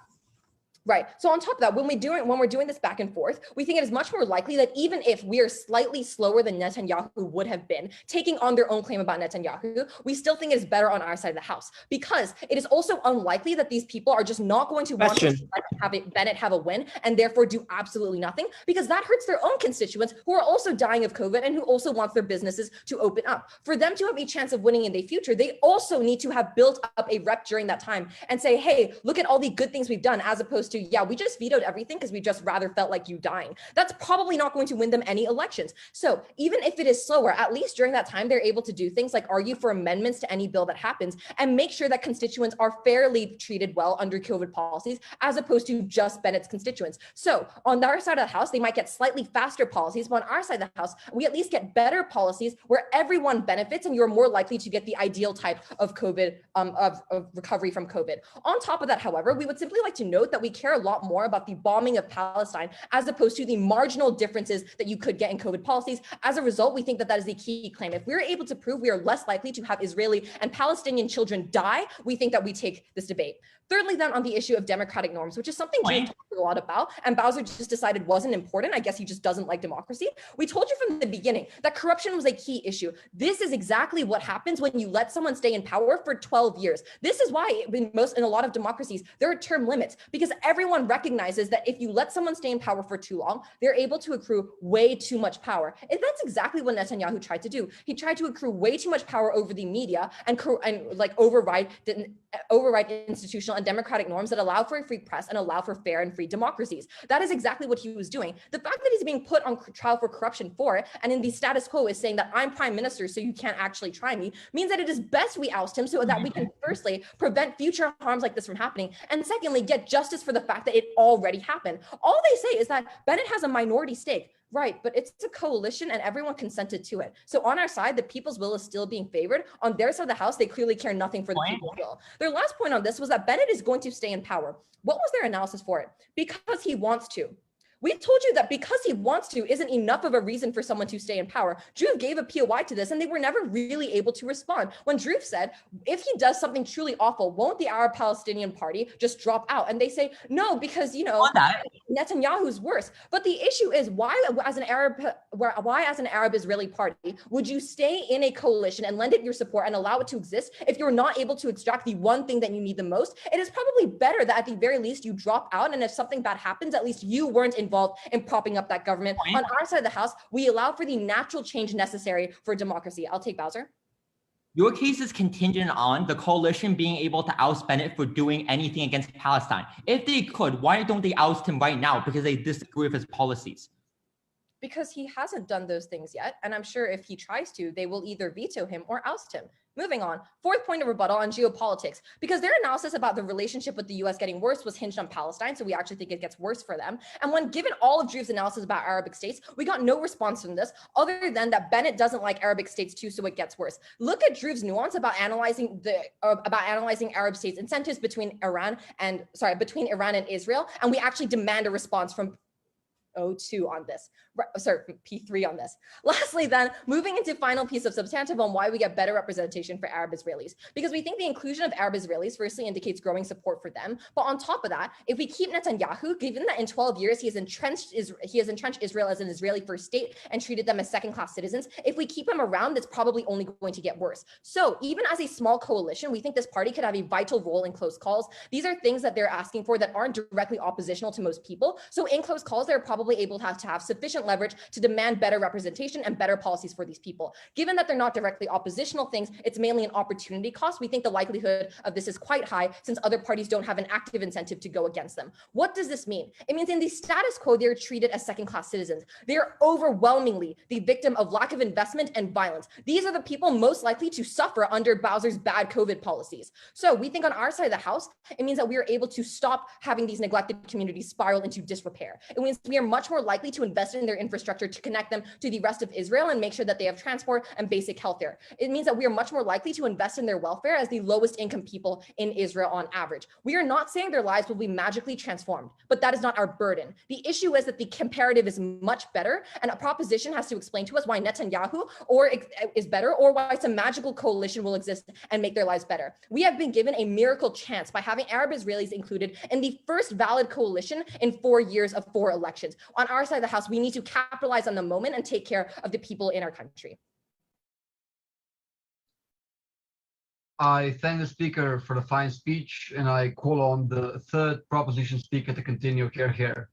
right. So on top of that, when we're doing this back and forth, we think it is much more likely that even if we are slightly slower than Netanyahu would have been, taking on their own claim about Netanyahu, we still think it is better on our side of the house because it is also unlikely that these people are just not going to want to have Bennett have a win and therefore do absolutely nothing because that hurts their own constituents who are also dying of COVID and who also want their businesses to open up. For them to have a chance of winning in the future, they also need to have built up a rep during that time and say, hey, look at all the good things we've done as opposed to, yeah, we just vetoed everything because we just rather felt like you dying. That's probably not going to win them any elections. So even if it is slower, at least during that time, they're able to do things like argue for amendments to any bill that happens and make sure that constituents are fairly treated well under COVID policies, as opposed to just Bennett's constituents. So on our side of the house, they might get slightly faster policies, but on our side of the house, we at least get better policies where everyone benefits and you're more likely to get the ideal type of COVID, of recovery from COVID. On top of that, however, we would simply like to note that we care a lot more about the bombing of Palestine as opposed to the marginal differences that you could get in COVID policies. As a result, we think that that is the key claim. If we're able to prove we are less likely to have Israeli and Palestinian children die, we think that we take this debate. Thirdly, then on the issue of democratic norms, which is something Jay talked a lot about, and Bowser just decided wasn't important. I guess he just doesn't like democracy. We told you from the beginning that corruption was a key issue. This is exactly what happens when you let someone stay in power for 12 years. This is why in a lot of democracies, there are term limits because everyone recognizes that if you let someone stay in power for too long, they're able to accrue way too much power. And that's exactly what Netanyahu tried to do. He tried to accrue way too much power over the media and like override institutional and democratic norms that allow for a free press and allow for fair and free democracies. That is exactly what he was doing. The fact that he's being put on trial for corruption for it, and in the status quo is saying that I'm prime minister, so you can't actually try me, means that it is best we oust him so that we can firstly prevent future harms like this from happening, and secondly, get justice for the fact that it already happened. All they say is that Bennett has a minority stake. Right, but it's a coalition and everyone consented to it. So on our side, the people's will is still being favored. On their side of the house, they clearly care nothing for the people's will. Their last point on this was that Bennett is going to stay in power. What was their analysis for it? Because he wants to. We told you that because he wants to isn't enough of a reason for someone to stay in power. Druev gave a POI to this and they were never really able to respond. When Druev said, if he does something truly awful, won't the Arab Palestinian party just drop out? And they say, no, because, you know, Netanyahu's worse. But the issue is why as an Arab Israeli party, would you stay in a coalition and lend it your support and allow it to exist if you're not able to extract the one thing that you need the most? It is probably better that at the very least you drop out. And if something bad happens, at least you weren't involved in propping up that government. On our side of the house, we allow for the natural change necessary for democracy. I'll take Bowser. Your case is contingent on the coalition being able to oust Bennett for doing anything against Palestine. If they could, why don't they oust him right now? Because they disagree with his policies. Because he hasn't done those things yet. And I'm sure if he tries to, they will either veto him or oust him. Moving on, fourth point of rebuttal on geopolitics, because their analysis about the relationship with the US getting worse was hinged on Palestine, so we actually think it gets worse for them. And when given all of Drew's analysis about Arabic states, we got no response from this other than that Bennett doesn't like Arabic states too, so it gets worse. Look at Drew's nuance about analyzing Arab states' incentives between Iran and Israel, and we actually demand a response from O2 on this, P3 on this. Lastly, then, moving into final piece of substantive on why we get better representation for Arab Israelis, because we think the inclusion of Arab Israelis firstly indicates growing support for them. But on top of that, if we keep Netanyahu, given that in 12 years he has entrenched Israel as an Israeli first state and treated them as second-class citizens, if we keep him around, it's probably only going to get worse. So even as a small coalition, we think this party could have a vital role in close calls. These are things that they're asking for that aren't directly oppositional to most people. So in close calls, they're probably able to have sufficient leverage to demand better representation and better policies for these people. Given that they're not directly oppositional things, it's mainly an opportunity cost. We think the likelihood of this is quite high since other parties don't have an active incentive to go against them. What does this mean? It means in the status quo, they're treated as second-class citizens. They're overwhelmingly the victim of lack of investment and violence. These are the people most likely to suffer under Bowser's bad COVID policies. So we think on our side of the house, it means that we are able to stop having these neglected communities spiral into disrepair. It means we are much more likely to invest in their infrastructure to connect them to the rest of Israel and make sure that they have transport and basic health care. It means that we are much more likely to invest in their welfare as the lowest income people in Israel on average. We are not saying their lives will be magically transformed, but that is not our burden. The issue is that the comparative is much better, and a proposition has to explain to us why Netanyahu is better or why some magical coalition will exist and make their lives better. We have been given a miracle chance by having Arab Israelis included in the first valid coalition in 4 years of 4 elections. On our side of the house, we need to capitalize on the moment and take care of the people in our country. I thank the speaker for the fine speech, and I call on the third proposition speaker to continue here.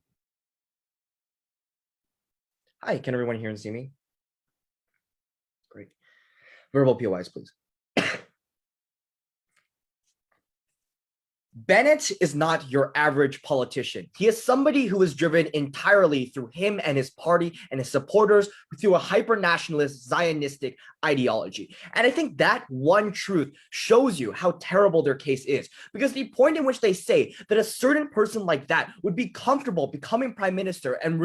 Hi, can everyone hear and see me? Great. Verbal POIs, please. Bennett is not your average politician. He is somebody who is driven entirely through him and his party and his supporters through a hyper-nationalist Zionistic ideology. And I think that one truth shows you how terrible their case is, because the point in which they say that a certain person like that would be comfortable becoming prime minister and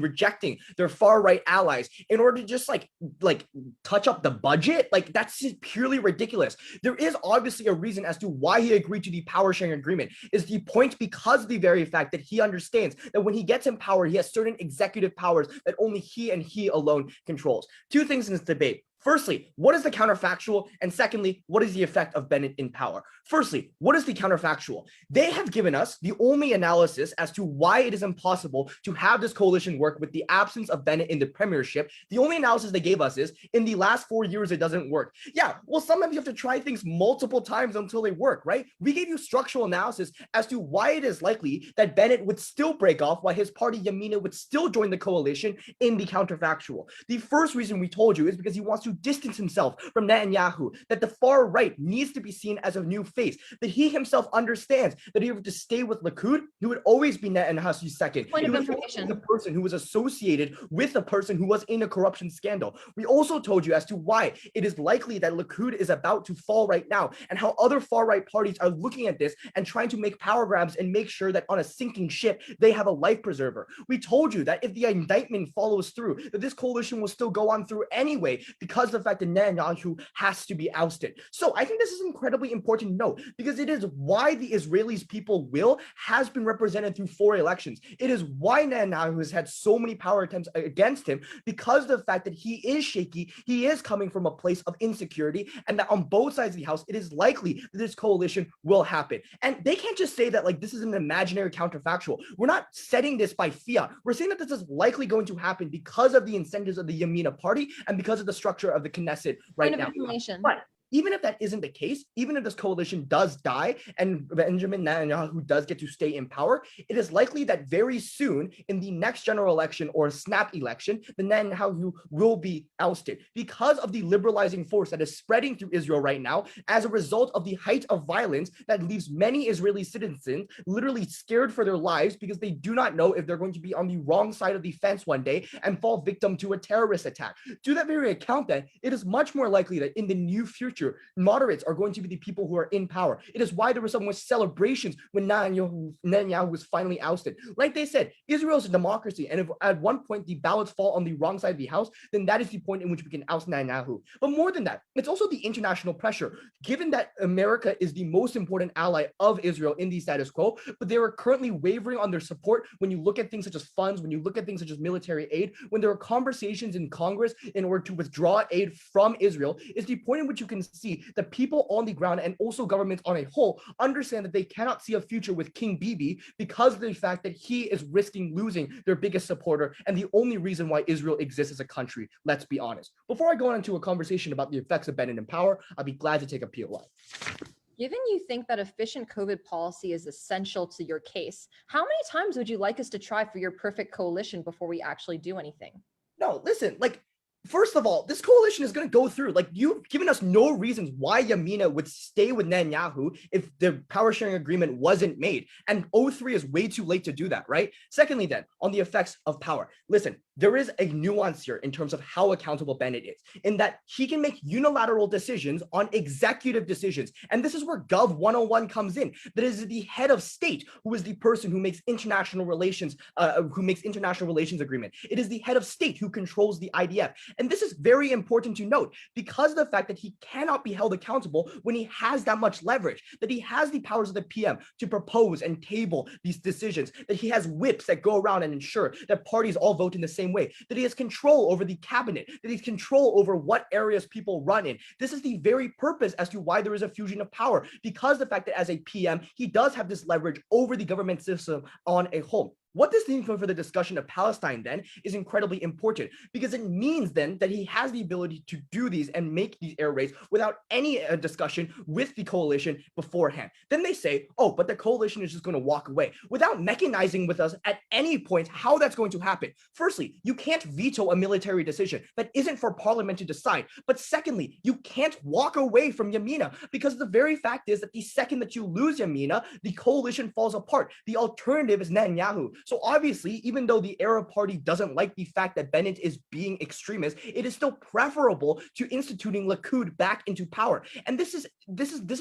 rejecting their far-right allies in order to just like touch up the budget, like that's just purely ridiculous. There is obviously a reason as to why he agreed to the power sharing agreement. Is the point because of the very fact that he understands that when he gets in power, he has certain executive powers that only he and he alone controls. Two things in this debate. Firstly, what is the counterfactual? And secondly, what is the effect of Bennett in power? Firstly, what is the counterfactual? They have given us the only analysis as to why it is impossible to have this coalition work with the absence of Bennett in the premiership. The only analysis they gave us is, in the last 4 years, it doesn't work. Yeah, well, sometimes you have to try things multiple times until they work, right? We gave you structural analysis as to why it is likely that Bennett would still break off while his party, Yamina, would still join the coalition in the counterfactual. The first reason we told you is because he wants to distance himself from Netanyahu, that the far right needs to be seen as a new face, that he himself understands that if he were to stay with Likud, he would always be Netanyahu's second. Point of information. The person who was associated with the person who was in a corruption scandal. We also told you as to why it is likely that Likud is about to fall right now, and how other far right parties are looking at this and trying to make power grabs and make sure that on a sinking ship, they have a life preserver. We told you that if the indictment follows through, that this coalition will still go on through anyway, because of the fact that Netanyahu has to be ousted. So I think this is incredibly important to note, because it is why the Israelis' people will has been represented through 4 elections. It is why Netanyahu has had so many power attempts against him, because of the fact that he is shaky, he is coming from a place of insecurity, and that on both sides of the house, it is likely that this coalition will happen. And they can't just say that like this is an imaginary counterfactual. We're not setting this by fiat. We're saying that this is likely going to happen because of the incentives of the Yamina party and because of the structure of the Knesset right now. Information. But even if that isn't the case, even if this coalition does die and Benjamin Netanyahu does get to stay in power, it is likely that very soon in the next general election or snap election, the Netanyahu will be ousted because of the liberalizing force that is spreading through Israel right now as a result of the height of violence that leaves many Israeli citizens literally scared for their lives because they do not know if they're going to be on the wrong side of the fence one day and fall victim to a terrorist attack. To that very account, then, it is much more likely that in the near future, moderates are going to be the people who are in power. It is why there were so much celebrations when Netanyahu was finally ousted. Like they said, Israel is a democracy, and if at one point the ballots fall on the wrong side of the house, then that is the point in which we can oust Netanyahu. But more than that, it's also the international pressure. Given that America is the most important ally of Israel in the status quo, but they are currently wavering on their support when you look at things such as funds, when you look at things such as military aid, when there are conversations in Congress in order to withdraw aid from Israel, is the point in which you can see that people on the ground and also governments on a whole understand that they cannot see a future with King Bibi because of the fact that he is risking losing their biggest supporter and the only reason why Israel exists as a country, let's be honest. Before I go on into a conversation about the effects of Bennett in power, I'd be glad to take a POI. Given you think that efficient COVID policy is essential to your case, how many times would you like us to try for your perfect coalition before we actually do anything? No, listen, first of all, this coalition is going to go through. You've given us no reasons why Yamina would stay with Netanyahu if the power sharing agreement wasn't made. And 03 is way too late to do that, right? Secondly, then, on the effects of power. Listen, there is a nuance here in terms of how accountable Bennett is, in that he can make unilateral decisions on executive decisions. And this is where Gov 101 comes in. That is the head of state who is the person who makes international relations agreement. It is the head of state who controls the IDF. And this is very important to note because of the fact that he cannot be held accountable when he has that much leverage, that he has the powers of the PM to propose and table these decisions, that he has whips that go around and ensure that parties all vote in the same way, that he has control over the cabinet, that he has control over what areas people run in. This is the very purpose as to why there is a fusion of power, because the fact that as a PM, he does have this leverage over the government system on a whole. What this means for the discussion of Palestine then is incredibly important because it means then that he has the ability to do these and make these air raids without any discussion with the coalition beforehand. Then they say, oh, but the coalition is just going to walk away without mechanizing with us at any point how that's going to happen. Firstly, you can't veto a military decision that isn't for parliament to decide. But secondly, you can't walk away from Yamina because the very fact is that the second that you lose Yamina, the coalition falls apart. The alternative is Netanyahu. So obviously, even though the Arab Party doesn't like the fact that Bennett is being extremist, it is still preferable to instituting Likud back into power. And this is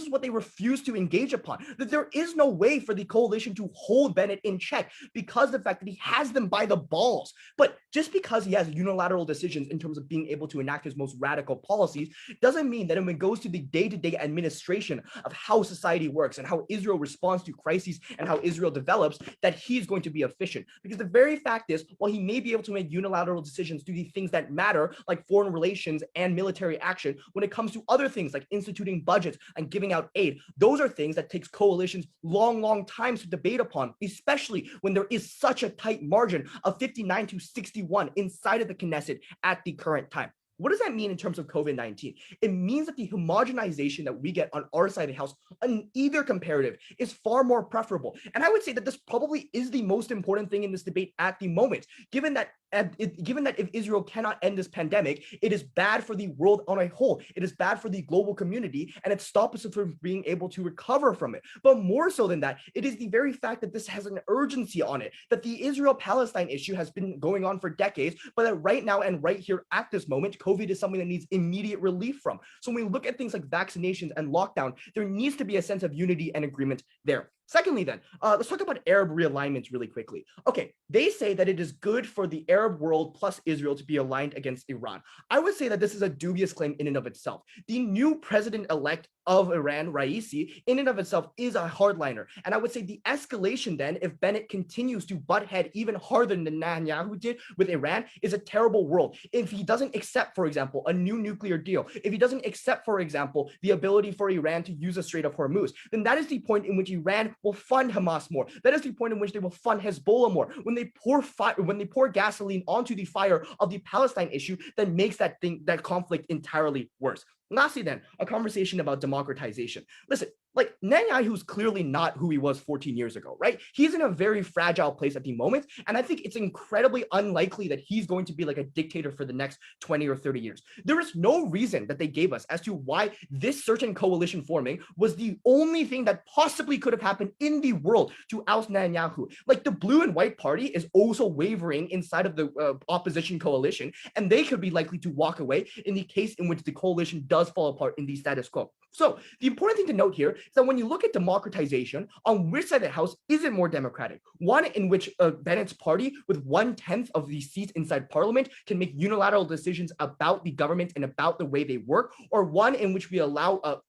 what they refuse to engage upon, that there is no way for the coalition to hold Bennett in check because of the fact that he has them by the balls. But just because he has unilateral decisions in terms of being able to enact his most radical policies doesn't mean that when it goes to the day-to-day administration of how society works and how Israel responds to crises and how Israel develops, that he's going to be efficient. Because the very fact is, while he may be able to make unilateral decisions to the things that matter, like foreign relations and military action, when it comes to other things like instituting budgets and giving out aid, those are things that takes coalitions long times to debate upon, especially when there is such a tight margin of 59 to 61 inside of the Knesset at the current time. What does that mean in terms of COVID-19? It means that the homogenization that we get on our side of the house on either comparative is far more preferable. And I would say that this probably is the most important thing in this debate at the moment, given that if Israel cannot end this pandemic, it is bad for the world on a whole. It is bad for the global community, and it stops us from being able to recover from it. But more so than that, it is the very fact that this has an urgency on it, that the Israel-Palestine issue has been going on for decades, but that right now and right here at this moment, COVID is something that needs immediate relief from. So when we look at things like vaccinations and lockdown, there needs to be a sense of unity and agreement there. Secondly, then, let's talk about Arab realignments really quickly. Okay, they say that it is good for the Arab world plus Israel to be aligned against Iran. I would say that this is a dubious claim in and of itself. The new president-elect of Iran, Raisi, in and of itself is a hardliner. And I would say the escalation then, if Bennett continues to butt head even harder than Netanyahu did with Iran, is a terrible world. If he doesn't accept, for example, a new nuclear deal, if he doesn't accept, for example, the ability for Iran to use the Strait of Hormuz, then that is the point in which Iran will fund Hamas more. That is the point in which they will fund Hezbollah more. When they pour gasoline onto the fire of the Palestine issue, that makes that conflict entirely worse. Lastly, then, a conversation about democratization. Listen, like Netanyahu's clearly not who he was 14 years ago, right? He's in a very fragile place at the moment. And I think it's incredibly unlikely that he's going to be like a dictator for the next 20 or 30 years. There is no reason that they gave us as to why this certain coalition forming was the only thing that possibly could have happened in the world to oust Netanyahu. Like the blue and white party is also wavering inside of the opposition coalition, and they could be likely to walk away in the case in which the coalition does fall apart in the status quo. So the important thing to note here is that when you look at democratization, on which side of the house is it more democratic? One in which Bennett's party, with 1/10 of the seats inside parliament, can make unilateral decisions about the government and about the way they work, or one in which we allow a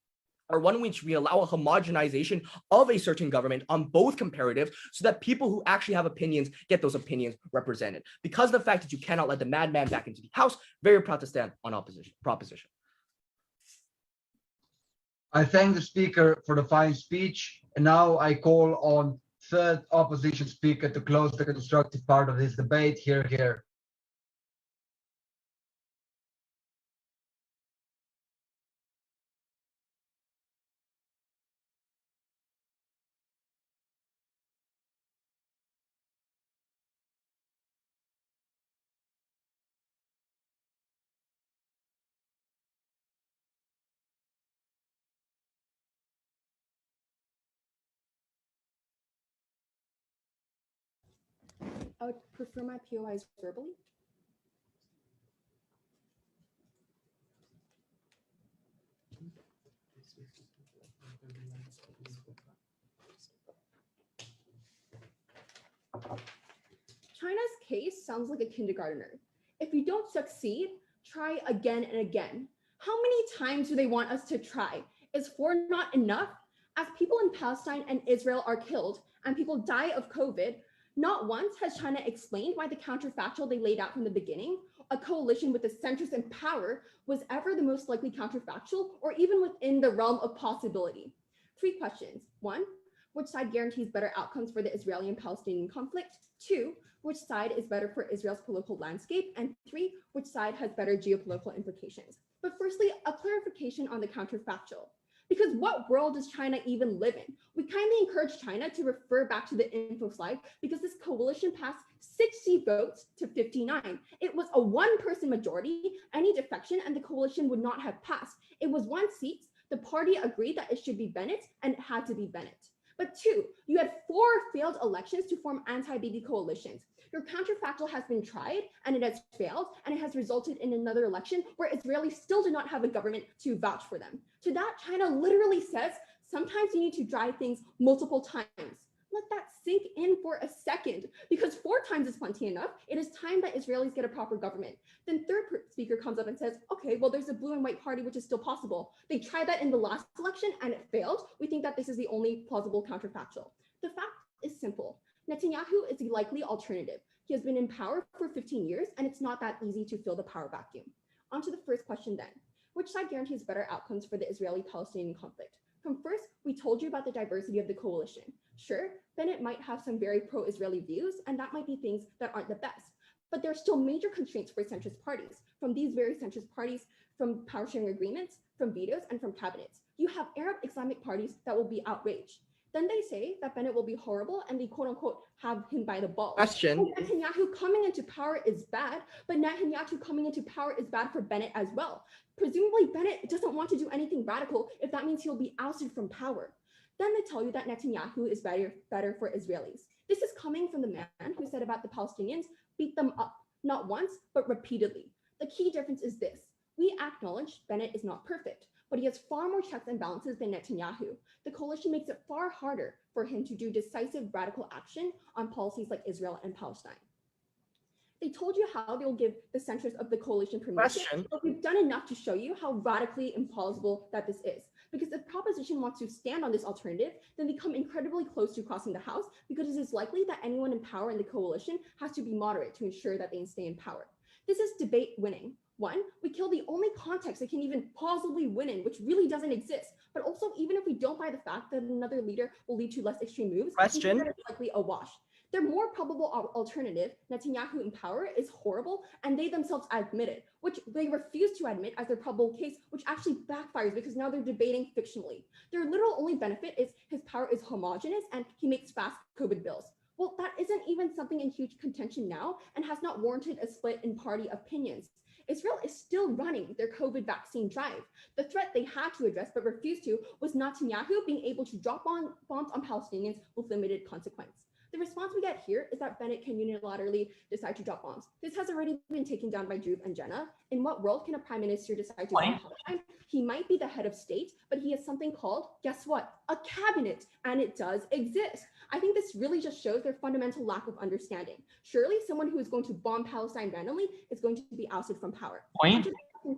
homogenization of a certain government on both comparatives so that people who actually have opinions get those opinions represented. Because of the fact that you cannot let the madman back into the house, very proud to stand on proposition. I thank the speaker for the fine speech, and now I call on third opposition speaker to close the constructive part of this debate. Here. I would prefer my POIs verbally. China's case sounds like a kindergartner. If you don't succeed, try again and again. How many times do they want us to try? Is 4 not enough? As people in Palestine and Israel are killed and people die of COVID, not once has China explained why the counterfactual they laid out from the beginning, a coalition with the centrists in power, was ever the most likely counterfactual or even within the realm of possibility. 3 questions. 1, which side guarantees better outcomes for the Israeli and Palestinian conflict? 2, which side is better for Israel's political landscape? And 3, which side has better geopolitical implications? But firstly, a clarification on the counterfactual. Because what world does China even live in? We kindly encourage China to refer back to the info slide because this coalition passed 60 votes to 59. It was a 1-person majority, any defection, and the coalition would not have passed. It was 1 seat. The party agreed that it should be Bennett, and it had to be Bennett. But 2, you had 4 failed elections to form anti-Bibi coalitions. Your counterfactual has been tried and it has failed, and it has resulted in another election where Israelis still do not have a government to vouch for them. To that, China literally says, sometimes you need to try things multiple times. Let that sink in for a second, because 4 times is plenty enough. It is time that Israelis get a proper government. Then third speaker comes up and says, okay, well, there's a blue and white party, which is still possible. They tried that in the last election and it failed. We think that this is the only plausible counterfactual. The fact is simple. Netanyahu is the likely alternative. He has been in power for 15 years, and it's not that easy to fill the power vacuum. On to the first question then. Which side guarantees better outcomes for the Israeli-Palestinian conflict? From first, we told you about the diversity of the coalition. Sure, Bennett might have some very pro-Israeli views, and that might be things that aren't the best. But there are still major constraints for centrist parties. From these very centrist parties, from power sharing agreements, from vetoes, and from cabinets. You have Arab Islamic parties that will be outraged. Then they say that Bennett will be horrible and they quote unquote have him by the balls. Question. Netanyahu coming into power is bad, but Netanyahu coming into power is bad for Bennett as well. Presumably Bennett doesn't want to do anything radical if that means he'll be ousted from power. Then they tell you that Netanyahu is better for Israelis. This is coming from the man who said about the Palestinians, beat them up, not once, but repeatedly. The key difference is this. We acknowledge Bennett is not perfect, but he has far more checks and balances than Netanyahu. The coalition makes it far harder for him to do decisive radical action on policies like Israel and Palestine. They told you how they'll give the centrists of the coalition permission, but we've done enough to show you how radically implausible that this is. Because if proposition wants to stand on this alternative, then they come incredibly close to crossing the House because it is likely that anyone in power in the coalition has to be moderate to ensure that they stay in power. This is debate winning. 1, we kill the only context they can even plausibly win in, which really doesn't exist. But also, even if we don't buy the fact that another leader will lead to less extreme moves, it's likely a wash. Their more probable alternative, Netanyahu in power, is horrible, and they themselves admit it, which they refuse to admit as their probable case, which actually backfires because now they're debating fictionally. Their literal only benefit is his power is homogenous and he makes fast COVID bills. Well, that isn't even something in huge contention now and has not warranted a split in party opinions. Israel is still running their COVID vaccine drive. The threat they had to address but refused to was Netanyahu being able to drop bombs on Palestinians with limited consequence. The response we get here is that Bennett can unilaterally decide to drop bombs. This has already been taken down by Drew and Jenna. In what world can a prime minister decide to bomb Palestine? He might be the head of state, but he has something called, guess what? A cabinet, and it does exist. I think this really just shows their fundamental lack of understanding. Surely someone who is going to bomb Palestine randomly is going to be ousted from power.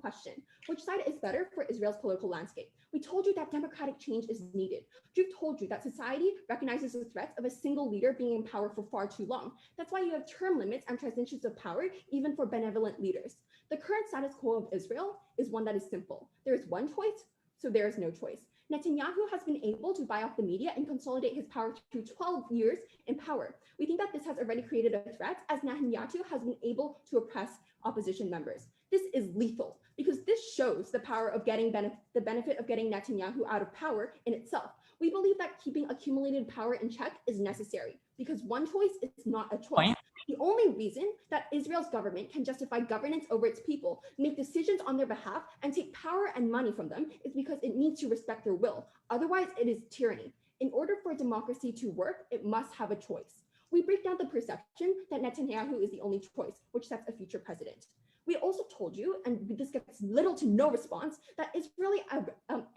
Question, which side is better for Israel's political landscape? We told you that democratic change is needed. We've told you that society recognizes the threats of a single leader being in power for far too long. That's why you have term limits and transitions of power, even for benevolent leaders. The current status quo of Israel is one that is simple. There is one choice, so there is no choice. Netanyahu has been able to buy off the media and consolidate his power to 12 years in power. We think that this has already created a threat, as Netanyahu has been able to oppress opposition members. This is lethal because this shows the power of getting the benefit of getting Netanyahu out of power in itself. We believe that keeping accumulated power in check is necessary because one choice is not a choice. The only reason that Israel's government can justify governance over its people, make decisions on their behalf, and take power and money from them is because it needs to respect their will. Otherwise, it is tyranny. In order for democracy to work, it must have a choice. We break down the perception that Netanyahu is the only choice, which sets a future president. We also told you, and this gets little to no response, that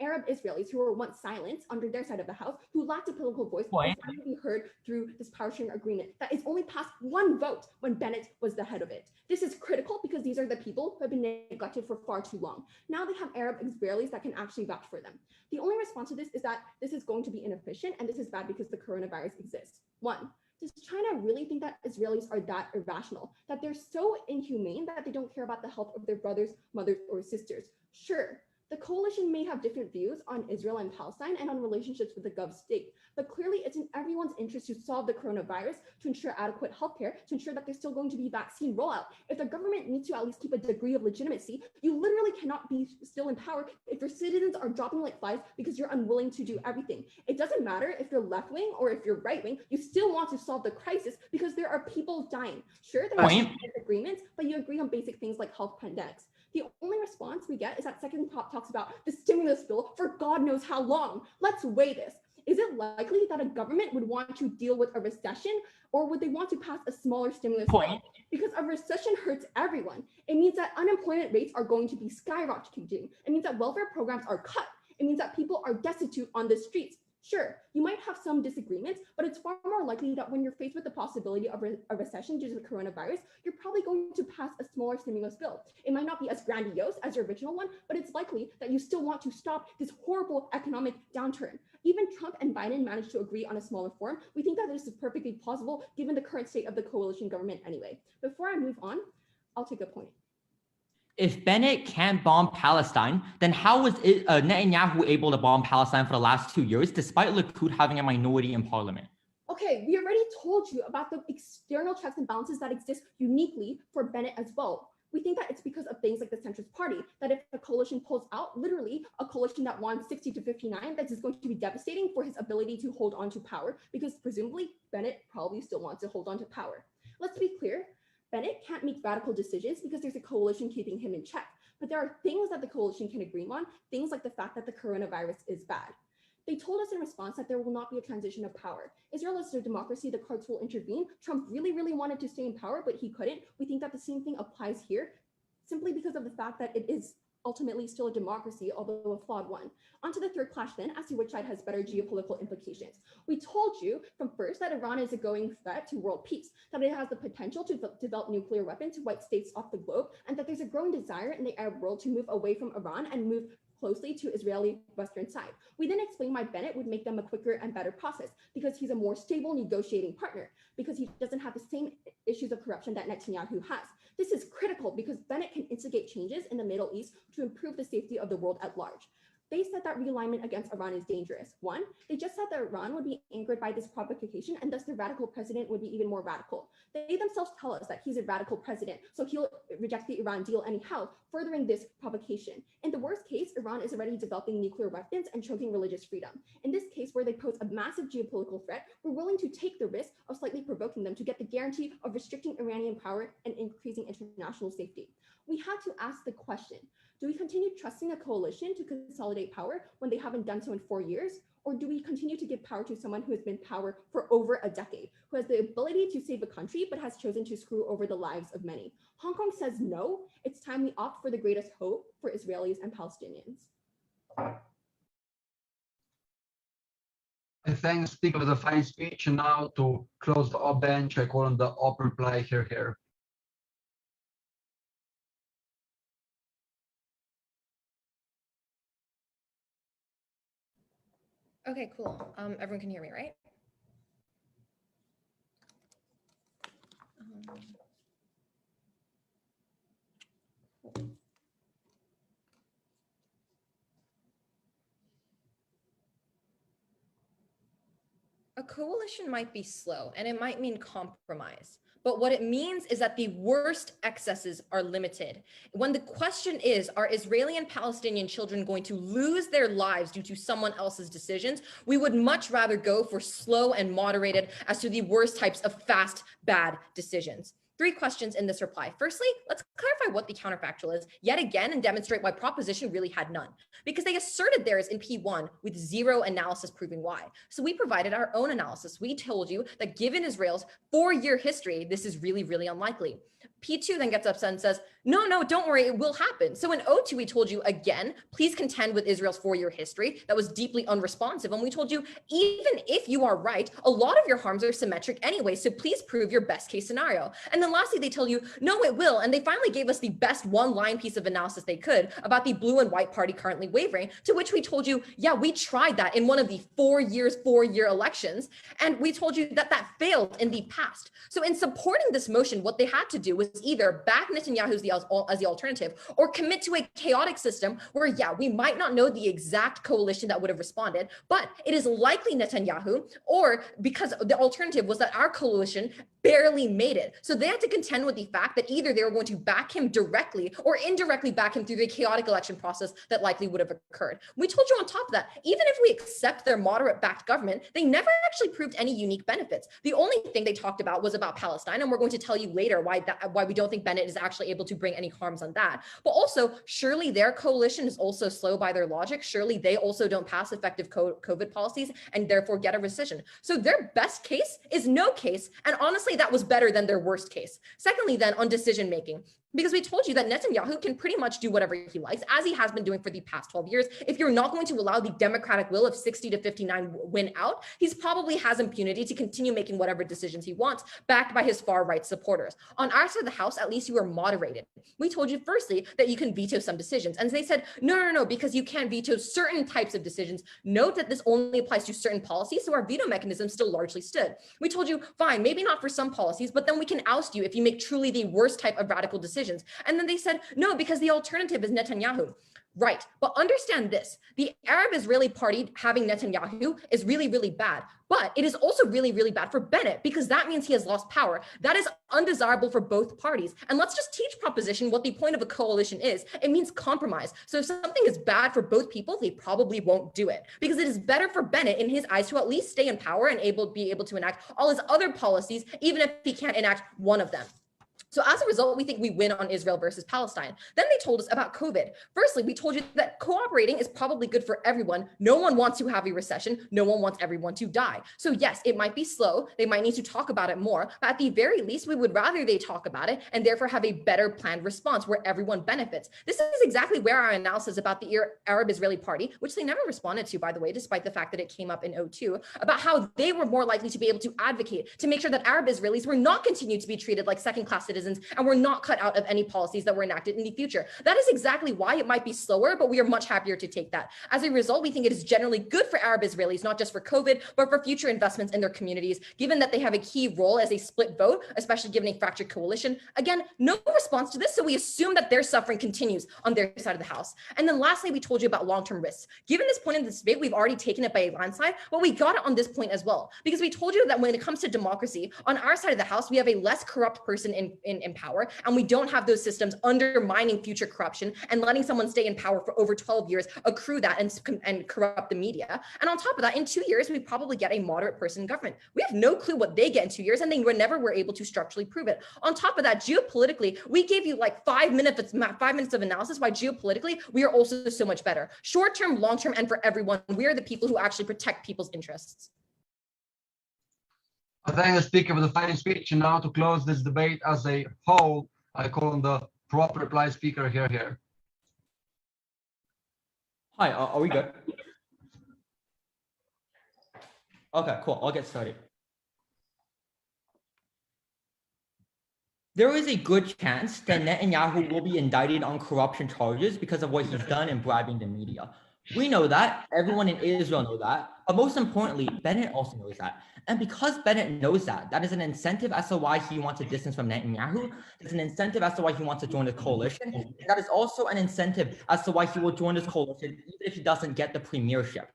Arab Israelis who were once silent under their side of the house, who lacked a political voice, will finally be heard through this power sharing agreement that is only passed one vote when Bennett was the head of it. This is critical because these are the people who have been neglected for far too long. Now they have Arab Israelis that can actually vouch for them. The only response to this is that this is going to be inefficient and this is bad because the coronavirus exists. One, does China really think that Israelis are that irrational, that they're so inhumane that they don't care about the health of their brothers, mothers, or sisters? Sure, the coalition may have different views on Israel and Palestine and on relationships with the Gulf state, but clearly it's in everyone's interest to solve the coronavirus, to ensure adequate healthcare, to ensure that there's still going to be vaccine rollout. If the government needs to at least keep a degree of legitimacy, you literally cannot be still in power if your citizens are dropping like flies because you're unwilling to do everything. It doesn't matter if you're left-wing or if you're right-wing, you still want to solve the crisis because there are people dying. Sure, there are disagreements, but you agree on basic things like health pandemics. The only response we get is that second talks about the stimulus bill for God knows how long. Let's weigh this. Is it likely that a government would want to deal with a recession, or would they want to pass a smaller stimulus bill? Because a recession hurts everyone. It means that unemployment rates are going to be skyrocketing. It means that welfare programs are cut. It means that people are destitute on the streets. Sure, you might have some disagreements, but it's far more likely that when you're faced with the possibility of a recession due to the coronavirus, you're probably going to pass a smaller stimulus bill. It might not be as grandiose as your original one, but it's likely that you still want to stop this horrible economic downturn. Even Trump and Biden managed to agree on a smaller form. We think that this is perfectly plausible given the current state of the coalition government anyway. Before I move on, I'll take a point. If Bennett can't bomb Palestine, then how was Netanyahu able to bomb Palestine for the last 2 years, despite Likud having a minority in parliament? Okay, we already told you about the external checks and balances that exist uniquely for Bennett as well. We think that it's because of things like the centrist party, that if a coalition pulls out, literally a coalition that won 60 to 59, that is going to be devastating for his ability to hold on to power, because presumably Bennett probably still wants to hold on to power. Let's be clear. Bennett can't make radical decisions because there's a coalition keeping him in check. But there are things that the coalition can agree on, things like the fact that the coronavirus is bad. They told us in response that there will not be a transition of power. Israel is a democracy, the courts will intervene. Trump really wanted to stay in power, but he couldn't. We think that the same thing applies here, simply because of the fact that it is ultimately still a democracy, although a flawed one. On to the third clash then, as to which side has better geopolitical implications. We told you from first that Iran is a growing threat to world peace, that it has the potential to develop nuclear weapons to wipe states off the globe, and that there's a growing desire in the Arab world to move away from Iran and move closely to Israeli Western side. We then explained why Bennett would make them a quicker and better process, because he's a more stable negotiating partner, because he doesn't have the same issues of corruption that Netanyahu has. This is critical because Bennett can instigate changes in the Middle East to improve the safety of the world at large. They said that realignment against Iran is dangerous. One, they just said that Iran would be angered by this provocation and thus the radical president would be even more radical. They themselves tell us that he's a radical president, so he'll reject the Iran deal anyhow, furthering this provocation. In the worst case, Iran is already developing nuclear weapons and choking religious freedom. In this case, where they pose a massive geopolitical threat, we're willing to take the risk of slightly provoking them to get the guarantee of restricting Iranian power and increasing international safety. We had to ask the question, do we continue trusting a coalition to consolidate power when they haven't done so in 4 years? Or do we continue to give power to someone who has been in power for over a decade, who has the ability to save a country, but has chosen to screw over the lives of many? Hong Kong says no. It's time we opt for the greatest hope for Israelis and Palestinians. I thank the speaker for the fine speech. And now to close the op bench, I call on the op reply here. Okay, cool. Everyone can hear me, right? Cool. A coalition might be slow and it might mean compromise. But what it means is that the worst excesses are limited. When the question is, are Israeli and Palestinian children going to lose their lives due to someone else's decisions? We would much rather go for slow and moderated as to the worst types of fast, bad decisions. 3 questions in this reply. Firstly, let's clarify what the counterfactual is yet again and demonstrate why proposition really had none. Because they asserted theirs in P1 with 0 analysis proving why. So we provided our own analysis. We told you that given Israel's 4-year history, this is really, really unlikely. P2 then gets upset and says, no, don't worry, it will happen. So in O2, we told you again, please contend with Israel's 4-year history. That was deeply unresponsive. And we told you, even if you are right, a lot of your harms are symmetric anyway. So please prove your best case scenario. And then lastly, they tell you, no, it will. And they finally gave us the best 1-line piece of analysis they could about the blue and white party currently wavering, to which we told you, yeah, we tried that in one of the 4-year elections. And we told you that that failed in the past. So in supporting this motion, what they had to do was either back Netanyahu as the alternative or commit to a chaotic system where, yeah, we might not know the exact coalition that would have responded, but it is likely Netanyahu, or because the alternative was that our coalition barely made it. So they had to contend with the fact that either they were going to back him directly or indirectly back him through the chaotic election process that likely would have occurred. We told you on top of that, even if we accept their moderate backed government, they never actually proved any unique benefits. The only thing they talked about was about Palestine, and we're going to tell you later why we don't think Bennett is actually able to bring any harms on that. But also, surely their coalition is also slow by their logic. Surely they also don't pass effective COVID policies and therefore get a rescission. So their best case is no case. And honestly, that was better than their worst case. Secondly, then on decision making, because we told you that Netanyahu can pretty much do whatever he likes, as he has been doing for the past 12 years. If you're not going to allow the democratic will of 60 to 59 win out, he's probably has impunity to continue making whatever decisions he wants, backed by his far right supporters. On our side of the house, at least you are moderated. We told you firstly that you can veto some decisions. And they said, no, because you can't veto certain types of decisions. Note that this only applies to certain policies, so our veto mechanism still largely stood. We told you, fine, maybe not for some policies, but then we can oust you if you make truly the worst type of radical decisions. And then they said, no, because the alternative is Netanyahu. Right, but understand this, the Arab Israeli party having Netanyahu is really, really bad, but it is also really, really bad for Bennett because that means he has lost power. That is undesirable for both parties. And let's just teach proposition what the point of a coalition is. It means compromise. So if something is bad for both people, they probably won't do it because it is better for Bennett in his eyes to at least stay in power and be able to enact all his other policies, even if he can't enact one of them. So as a result, we think we win on Israel versus Palestine. Then they told us about COVID. Firstly, we told you that cooperating is probably good for everyone. No one wants to have a recession. No one wants everyone to die. So yes, it might be slow. They might need to talk about it more, but at the very least, we would rather they talk about it and therefore have a better planned response where everyone benefits. This is exactly where our analysis about the Arab Israeli party, which they never responded to, by the way, despite the fact that it came up in O2, about how they were more likely to be able to advocate to make sure that Arab Israelis were not continued to be treated like second-class citizens citizens, and we're not cut out of any policies that were enacted in the future. That is exactly why it might be slower, but we are much happier to take that. As a result, we think it is generally good for Arab Israelis, not just for COVID, but for future investments in their communities, given that they have a key role as a split vote, especially given a fractured coalition. Again, no response to this, so we assume that their suffering continues on their side of the house. And then lastly, we told you about long-term risks. Given this point in this debate, we've already taken it by a landslide, but we got it on this point as well, because we told you that when it comes to democracy, on our side of the house, we have a less corrupt person in power, and we don't have those systems undermining future corruption and letting someone stay in power for over 12 years, accrue that and corrupt the media. And on top of that, in 2 years, we probably get a moderate person in government. We have no clue what they get in 2 years, and they never were able to structurally prove it. On top of that, geopolitically, we gave you like 5 minutes of analysis why geopolitically we are also so much better. Short-term, long-term, and for everyone, we are the people who actually protect people's interests. I thank the speaker for the final speech. And now to close this debate as a whole, I call on the proper reply speaker here. Hi, are we good? Okay, cool. I'll get started. There is a good chance that Netanyahu will be indicted on corruption charges because of what he's done in bribing the media. We know that. Everyone in Israel knows that. But most importantly, Bennett also knows that. And because Bennett knows that, that is an incentive as to why he wants to distance from Netanyahu. It's an incentive as to why he wants to join the coalition. And that is also an incentive as to why he will join this coalition even if he doesn't get the premiership.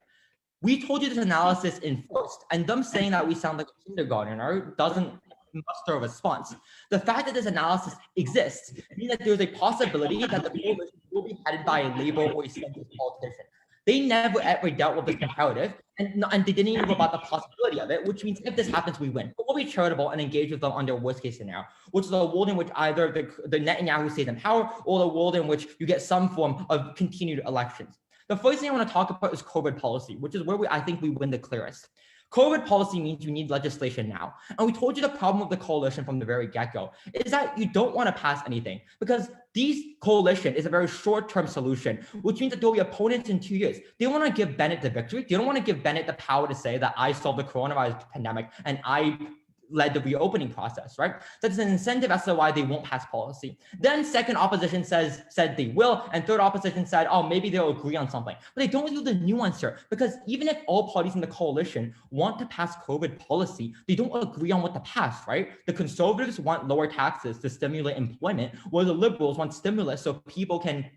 We told you this analysis in first, and them saying that we sound like a kindergartner doesn't muster a response. The fact that this analysis exists means that there's a possibility that the coalition will be headed by a Labour or a centrist politician. They never ever dealt with this comparative, and they didn't even know about the possibility of it, which means if this happens, we win. But we'll be charitable and engage with them on their worst case scenario, which is a world in which either the Netanyahu stays in power or the world in which you get some form of continued elections. The first thing I want to talk about is Covert Policy, which is where I think we win the clearest. Covert policy means you need legislation now. And we told you the problem with the coalition from the very get-go is that you don't want to pass anything because this coalition is a very short-term solution, which means that there will be opponents in 2 years. They want to give Bennett the victory. They don't want to give Bennett the power to say that I solved the coronavirus pandemic and I led the reopening process, right? That's an incentive as to why they won't pass policy. Then second opposition said they will, and third opposition said, oh, maybe they'll agree on something. But they don't do the nuance here, because even if all parties in the coalition want to pass COVID policy, they don't agree on what to pass, right? The conservatives want lower taxes to stimulate employment, while the liberals want stimulus so people have an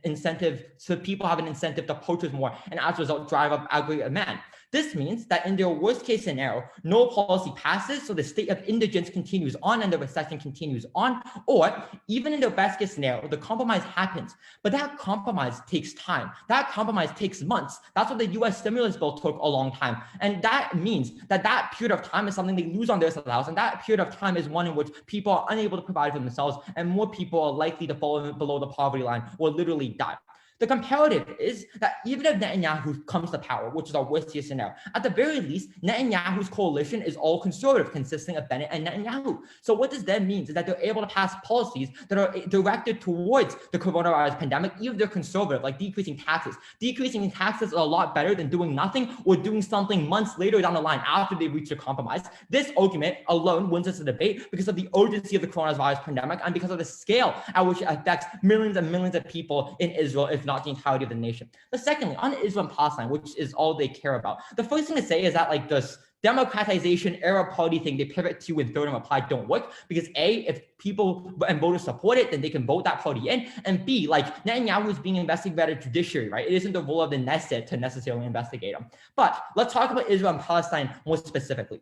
incentive to purchase more, and as a result, drive up aggregate demand. This means that in their worst case scenario, no policy passes, so the state of indigence continues on and the recession continues on, or even in their best case scenario, the compromise happens. But that compromise takes time. That compromise takes months. That's what the US stimulus bill took a long time. And that means that that period of time is something they lose on their side of the house. And that period of time is one in which people are unable to provide for themselves and more people are likely to fall below the poverty line or literally die. The comparative is that even if Netanyahu comes to power, which is our worst case scenario, at the very least, Netanyahu's coalition is all conservative, consisting of Bennett and Netanyahu. So what this then means is that they're able to pass policies that are directed towards the coronavirus pandemic, even if they're conservative, like decreasing taxes. Decreasing taxes is a lot better than doing nothing or doing something months later down the line after they reach a compromise. This argument alone wins us a debate because of the urgency of the coronavirus pandemic and because of the scale at which it affects millions and millions of people in Israel, if not the entirety of the nation. But secondly, on Israel and Palestine, which is all they care about, the first thing to say is that like this democratization Arab party thing they pivot to in third and reply don't work because A, if people and voters support it, then they can vote that party in, and B, like Netanyahu is being investigated by the judiciary, right? It isn't the role of the Knesset to necessarily investigate him. But let's talk about Israel and Palestine more specifically.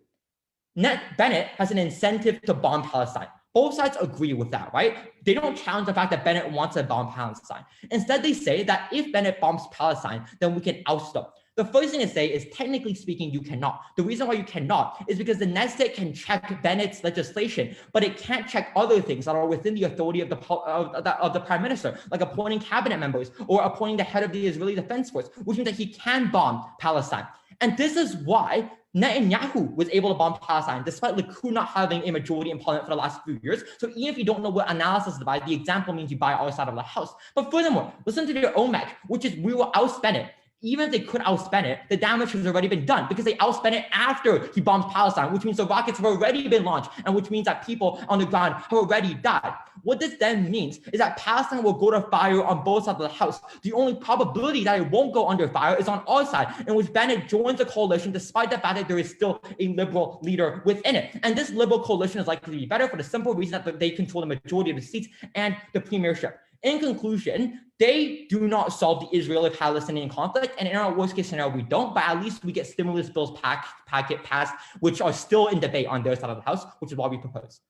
Bennett has an incentive to bomb Palestine. Both sides agree with that, right? They don't challenge the fact that Bennett wants to bomb Palestine. Instead, they say that if Bennett bombs Palestine, then we can oust them. The first thing to say is, technically speaking, you cannot. The reason why you cannot is because the Knesset can check Bennett's legislation, but it can't check other things that are within the authority of the prime minister, like appointing cabinet members or appointing the head of the Israeli Defense Force, which means that he can bomb Palestine. And this is why Netanyahu was able to bomb Palestine, despite Likud not having a majority in parliament for the last few years. So even if you don't know what analysis is by, the example means you buy our side of the house. But furthermore, listen to their OMEC, which is we will oust Bennett. even if they could oust Bennett, the damage has already been done because they oust Bennett after he bombs Palestine, which means the rockets have already been launched, and which means that people on the ground have already died. What this then means is that Palestine will go to fire on both sides of the house. The only probability that it won't go under fire is on our side, in which Bennett joins the coalition despite the fact that there is still a liberal leader within it. And this liberal coalition is likely to be better for the simple reason that they control the majority of the seats and the premiership. In conclusion, they do not solve the Israeli-Palestinian conflict, and in our worst-case scenario, we don't, but at least we get stimulus bills packet passed, which are still in debate on their side of the house, which is why we propose.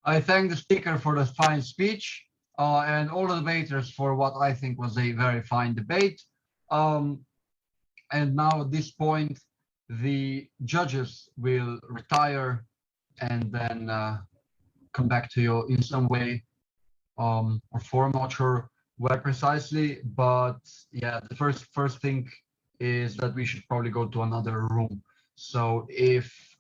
I thank the speaker for the fine speech and all the debaters for what I think was a very fine debate. And now at this point, the judges will retire and then come back to you in some way or form, not sure where precisely, but yeah, the first thing is that we should probably go to another room. So if